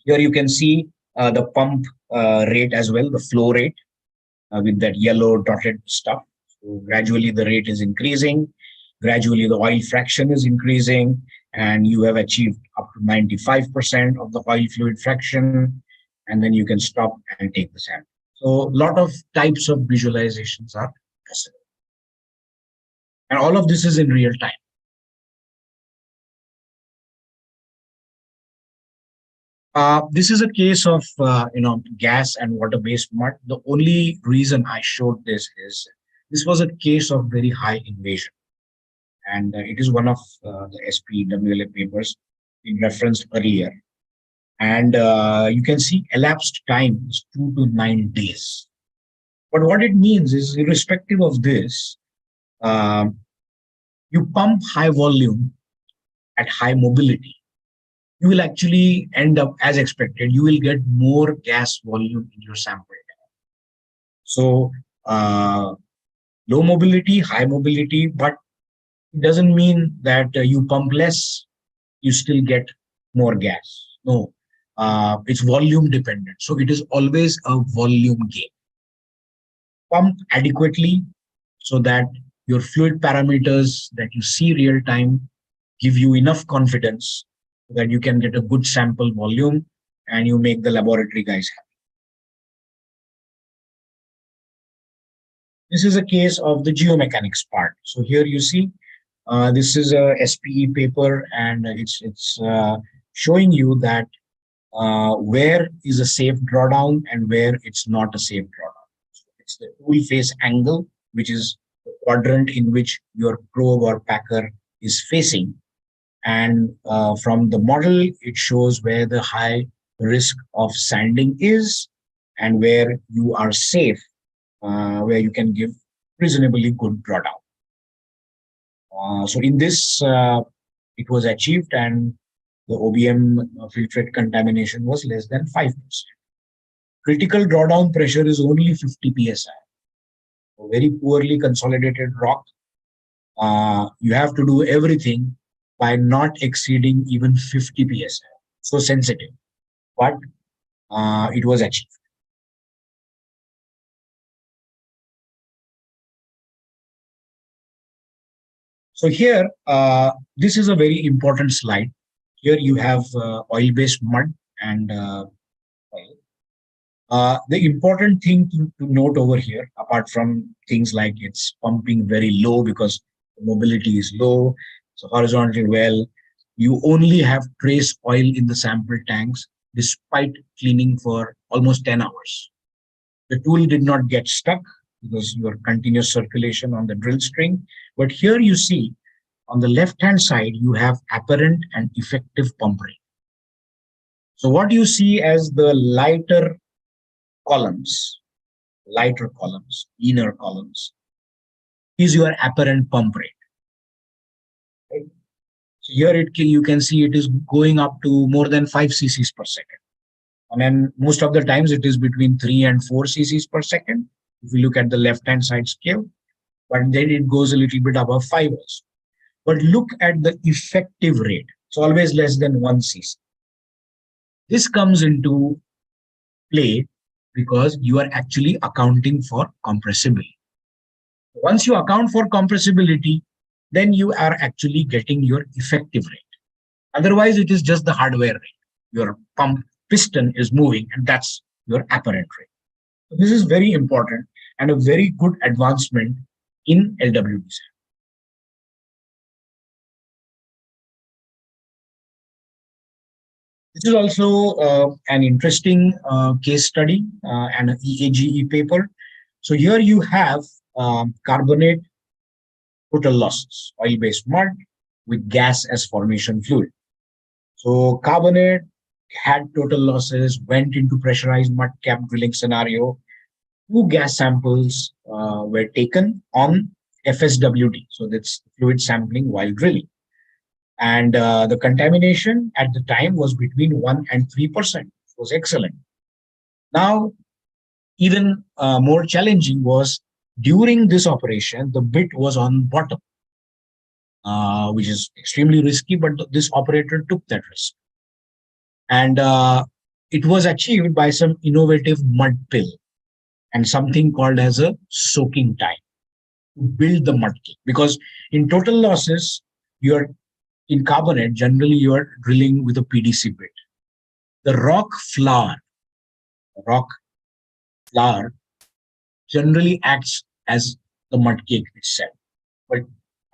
here you can see the pump rate as well, the flow rate with that yellow dotted stuff. So gradually the rate is increasing. Gradually the oil fraction is increasing, and you have achieved up to 95% of the oil fluid fraction, and then you can stop and take the sample. So a lot of types of visualizations are possible. And all of this is in real time. This is a case of gas and water-based mud. The only reason I showed this is this was a case of very high invasion, and it is one of the SPWLA papers we referenced earlier. And you can see elapsed time is 2 to 9 days. But what it means is, irrespective of this, um, You pump high volume at high mobility, you will actually end up as expected. You will get more gas volume in your sample. So low mobility, high mobility, but it doesn't mean that you pump less, you still get more gas. No, it's volume dependent. So it is always a volume gain. Pump adequately so that your fluid parameters that you see real time give you enough confidence so that you can get a good sample volume and you make the laboratory guys happy. This is a case of the geomechanics part. So here you see this is a SPE paper, and it's showing you that where is a safe drawdown and where it's not a safe drawdown. So it's the tool face angle, which is the quadrant in which your probe or packer is facing. And from the model, it shows where the high risk of sanding is and where you are safe, where you can give reasonably good drawdown. So in this, it was achieved, and the OBM filtrate contamination was less than 5%. Critical drawdown pressure is only 50 psi. A very poorly consolidated rock. You have to do everything by not exceeding even 50 psi. So sensitive, but it was achieved. So here, this is a very important slide. Here you have oil-based mud and oil. The important thing to note over here, apart from things like it's pumping very low because the mobility is low, so horizontal well, you only have trace oil in the sample tanks despite cleaning for almost 10 hours. The tool did not get stuck because you are continuous circulation on the drill string. But here you see on the left-hand side, you have apparent and effective pump rate. So what you see as the lighter columns, inner columns, is your apparent pump rate. Right? So here you can see it is going up to more than 5 cc's per second. And then most of the times it is between 3 and 4 cc's per second. If you look at the left-hand side scale, but then it goes a little bit above 5 also. But look at the effective rate. It's always less than 1 cc. This comes into play because you are actually accounting for compressibility. Once you account for compressibility, then you are actually getting your effective rate. Otherwise, it is just the hardware rate. Your pump piston is moving, and that's your apparent rate. So this is very important and a very good advancement in LW design. This is also an interesting case study and an EAGE paper. So here you have carbonate total losses, oil-based mud with gas as formation fluid. So carbonate had total losses, went into pressurized mud cap drilling scenario. 2 gas samples were taken on FSWD, so that's fluid sampling while drilling. And the contamination at the time was between 1 and 3%. It was excellent. Now, even more challenging was during this operation, the bit was on bottom, which is extremely risky, but this operator took that risk. And it was achieved by some innovative mud pill and something called as a soaking time to build the mud cake. Because in total losses, you're in carbonate, generally you are drilling with a PDC bit. The rock flour generally acts as the mud cake itself. But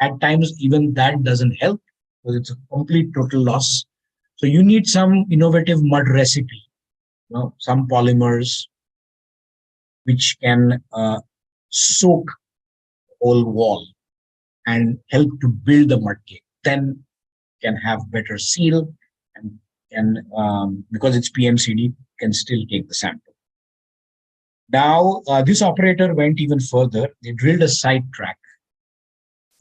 at times, even that doesn't help because it's a complete total loss. So you need some innovative mud recipe, some polymers which can soak the whole wall and help to build the mud cake. Then can have better seal and can, because it's PMCD, can still take the sample. Now, this operator went even further. They drilled a side track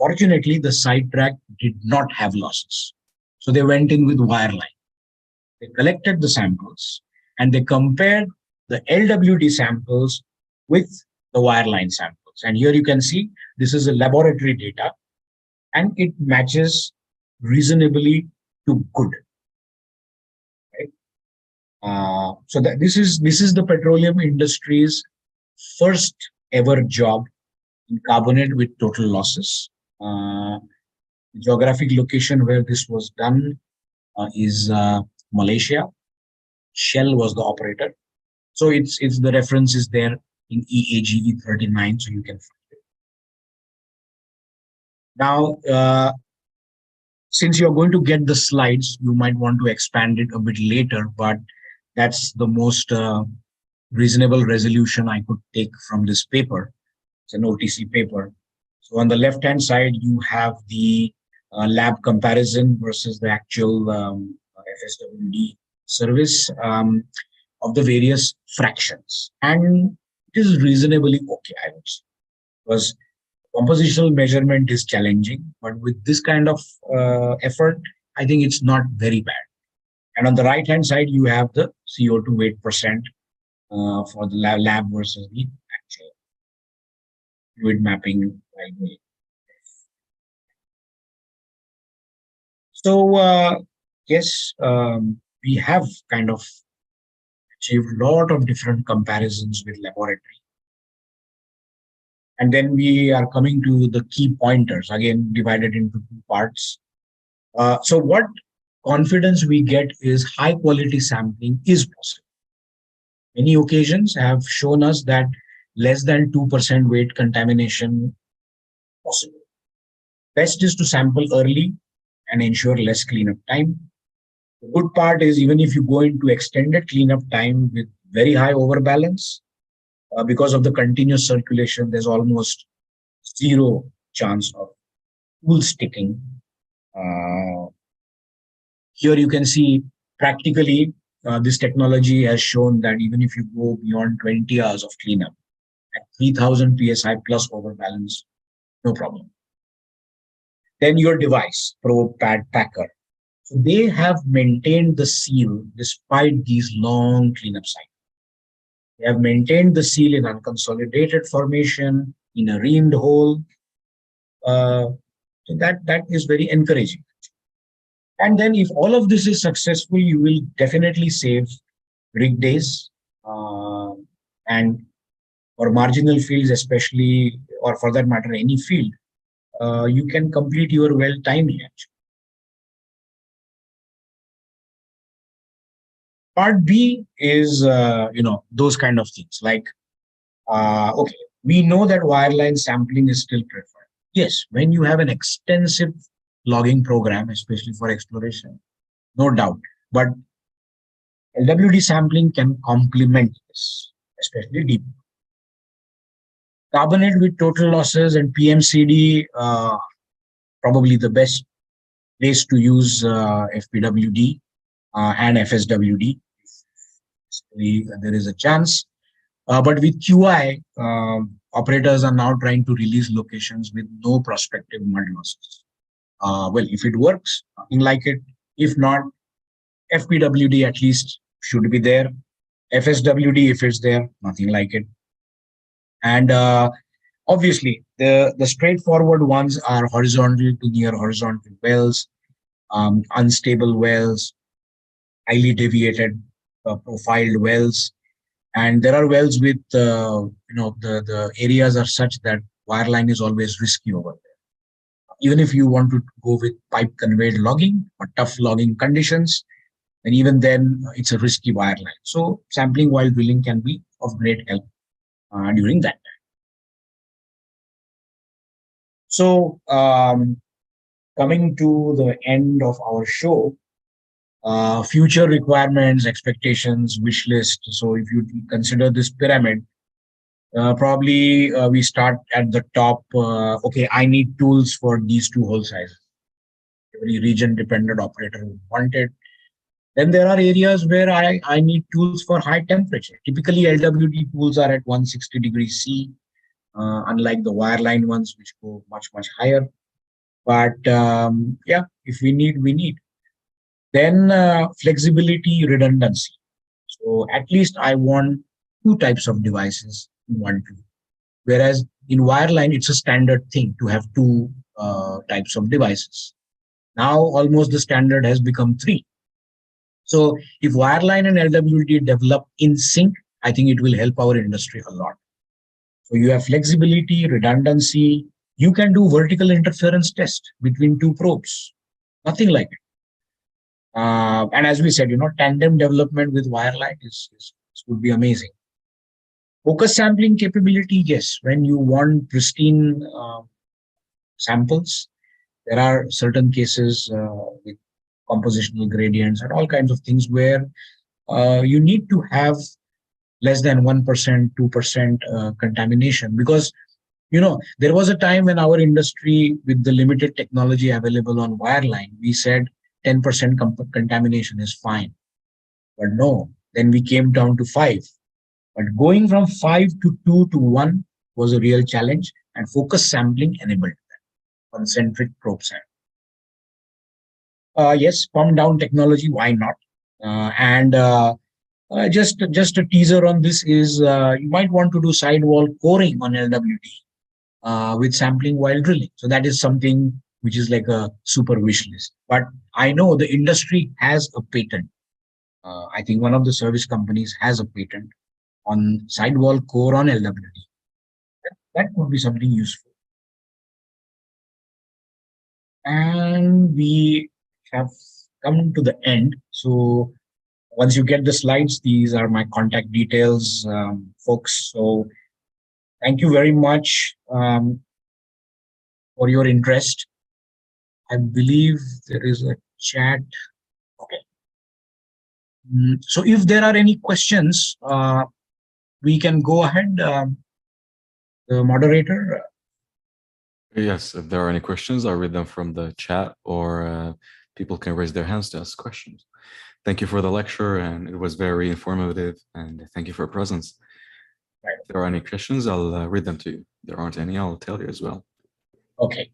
Fortunately, the sidetrack did not have losses. So they went in with wireline. They collected the samples and they compared the LWD samples with the wireline samples. And here you can see this is a laboratory data and it matches reasonably to good. Right? So that this is the petroleum industry's first ever job in carbonate with total losses. The geographic location where this was done is Malaysia. Shell was the operator. So it's the reference is there in EAGE 39, so you can find it. Now, since you're going to get the slides, you might want to expand it a bit later, but that's the most reasonable resolution I could take from this paper. It's an OTC paper. So on the left-hand side, you have the lab comparison versus the actual FSWD service of the various fractions. And it is reasonably okay, I would say, because compositional measurement is challenging, but with this kind of effort, I think it's not very bad. And on the right-hand side, you have the CO2 weight percent for the lab versus the actual fluid mapping. So yes, we have kind of achieved a lot of different comparisons with laboratory. And then we are coming to the key pointers, again, divided into two parts. So what confidence we get is high quality sampling is possible. Many occasions have shown us that less than 2% weight contamination possible. Best is to sample early and ensure less cleanup time. The good part is even if you go into extended cleanup time with very high overbalance, because of the continuous circulation, there's almost zero chance of tool sticking. Here you can see practically this technology has shown that even if you go beyond 20 hours of cleanup at 3000 psi plus overbalance, no problem. Then your device, probe, pad, packer. So they have maintained the seal despite these long cleanup cycles. They have maintained the seal in unconsolidated formation, in a reamed hole. So that is very encouraging. And then if all of this is successful, you will definitely save rig days and for marginal fields, especially, or for that matter, any field, you can complete your well timely. Part B is, those kind of things like, okay, we know that wireline sampling is still preferred. Yes, when you have an extensive logging program, especially for exploration, no doubt. But LWD sampling can complement this, especially deep. Carbonate with total losses and PMCD, probably the best place to use FPWD and FSWD. There is a chance. But with QI, operators are now trying to release locations with no prospective mud losses. Well, if it works, nothing like it. If not, FPWD at least should be there. FSWD, if it's there, nothing like it. And obviously, the straightforward ones are horizontal to near horizontal wells, unstable wells, highly deviated profiled wells. And there are wells with, the areas are such that wireline is always risky over there. Even if you want to go with pipe conveyed logging or tough logging conditions, and even then it's a risky wireline. So sampling while drilling can be of great help during that time. So coming to the end of our show, future requirements, expectations, wish list. So if you consider this pyramid, probably we start at the top. Okay, I need tools for these two hole sizes. Every region dependent operator will want it. Then there are areas where I need tools for high temperature. Typically, LWD tools are at 160 degrees C, unlike the wireline ones, which go much, much higher. But yeah, if we need, we need. Then flexibility, redundancy. So at least I want two types of devices in one tool. Whereas in wireline, it's a standard thing to have two types of devices. Now almost the standard has become three. So if wireline and LWD develop in sync, I think it will help our industry a lot. So you have flexibility, redundancy. You can do vertical interference test between two probes. Nothing like it. And as we said, tandem development with wireline would be amazing. Focus sampling capability, yes. When you want pristine samples, there are certain cases with compositional gradients and all kinds of things where you need to have less than 1%, 2% contamination. Because, there was a time when our industry, with the limited technology available on wireline, we said 10% contamination is fine. But no, then we came down to 5. But going from 5 to 2 to 1 was a real challenge, and focus sampling enabled that. Concentric probe sample. Yes, pump down technology, why not? And just a teaser on this is you might want to do sidewall coring on LWD with sampling while drilling. So that is something which is like a super wish list. But I know the industry has a patent. I think one of the service companies has a patent on sidewall core on LWD. That would be something useful. And we have come to the end. So once you get the slides, these are my contact details, folks. So thank you very much for your interest. I believe there is a chat. Okay. So if there are any questions, we can go ahead. The moderator. Yes, if there are any questions, I'll read them from the chat, or people can raise their hands to ask questions. Thank you for the lecture, and it was very informative, and thank you for your presence. Right. If there are any questions, I'll read them to you. If there aren't any, I'll tell you as well. Okay.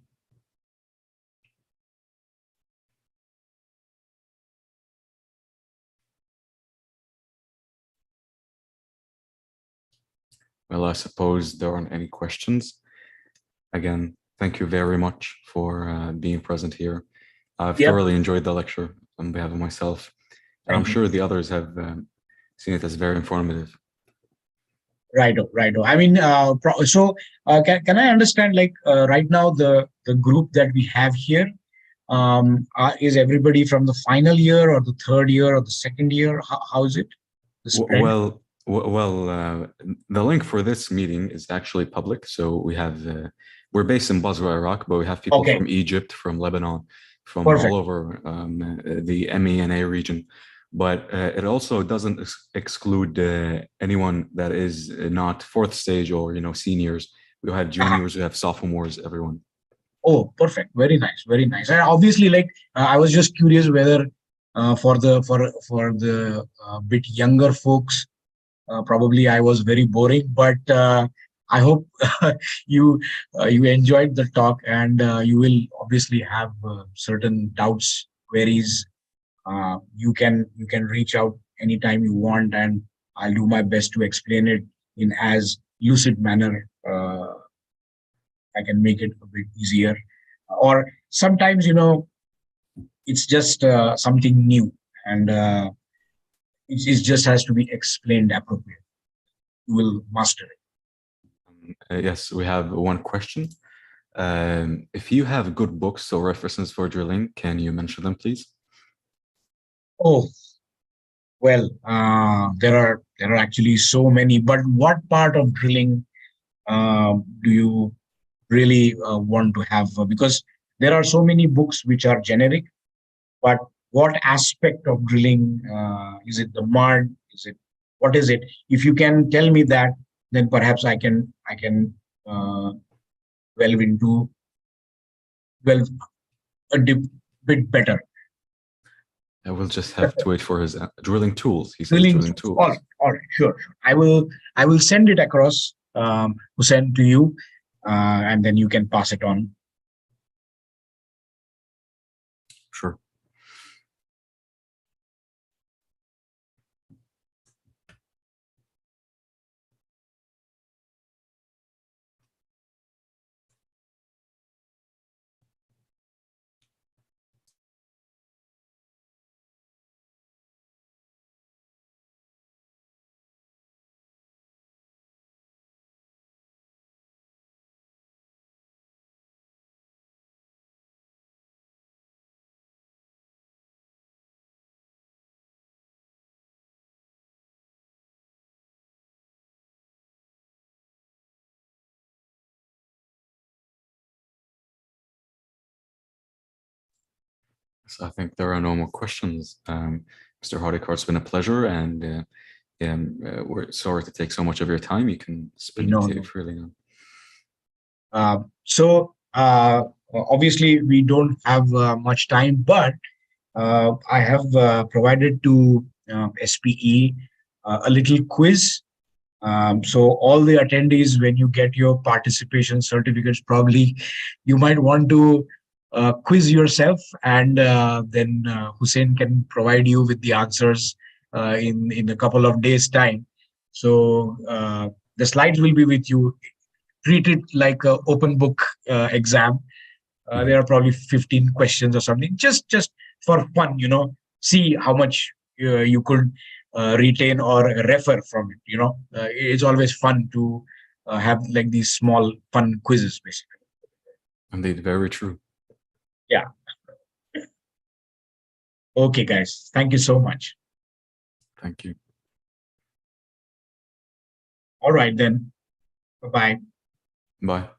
Well, I suppose there aren't any questions. Again, thank you very much for being present here. I've thoroughly enjoyed the lecture on behalf of myself, and I'm sure the others have seen it as very informative. Righto. I mean, can I understand, like, right now the group that we have here, is everybody from the final year or the third year or the second year? How is it? Well, the link for this meeting is actually public. So we have, we're based in Basra, Iraq, but we have people from Egypt, from Lebanon, from all over the MENA region. But it also doesn't exclude anyone that is not fourth stage or seniors. We have juniors, we have sophomores, everyone. Oh, perfect! Very nice, very nice. And obviously, like, I was just curious whether for the bit younger folks, probably I was very boring, but I hope you enjoyed the talk, and you will obviously have certain doubts, queries. You can reach out anytime you want, and I'll do my best to explain it in as lucid manner. I can make it a bit easier, or sometimes it's just something new, and it just has to be explained appropriately. You will master it. Yes, we have one question. If you have good books or references for drilling, can you mention them, please? Oh, well, there are actually so many. But what part of drilling do you really want to have? Because there are so many books which are generic. But what aspect of drilling is it? The mud? Is it? What is it? If you can tell me that, then perhaps I can delve into a bit better. I will just have to wait for his drilling tools. He says drilling tools. All right, sure. I will send it across, Hussein, to you, and then you can pass it on. So I think there are no more questions. Mr. Hardikar, it's been a pleasure, and we're sorry to take so much of your time. You can spend No, it no. freely now. Obviously we don't have much time, but I have provided to SPE a little quiz. So all the attendees, when you get your participation certificates, probably you might want to quiz yourself, and then Hussein can provide you with the answers in a couple of days' time. So the slides will be with you. Treat it like an open book exam. Mhm. There are probably 15 questions or something, just for fun, see how much you could retain or refer from it. It's always fun to have like these small fun quizzes, basically. Indeed, very true. Yeah. Okay, guys. Thank you so much. Thank you. All right, then. Bye-bye. Bye.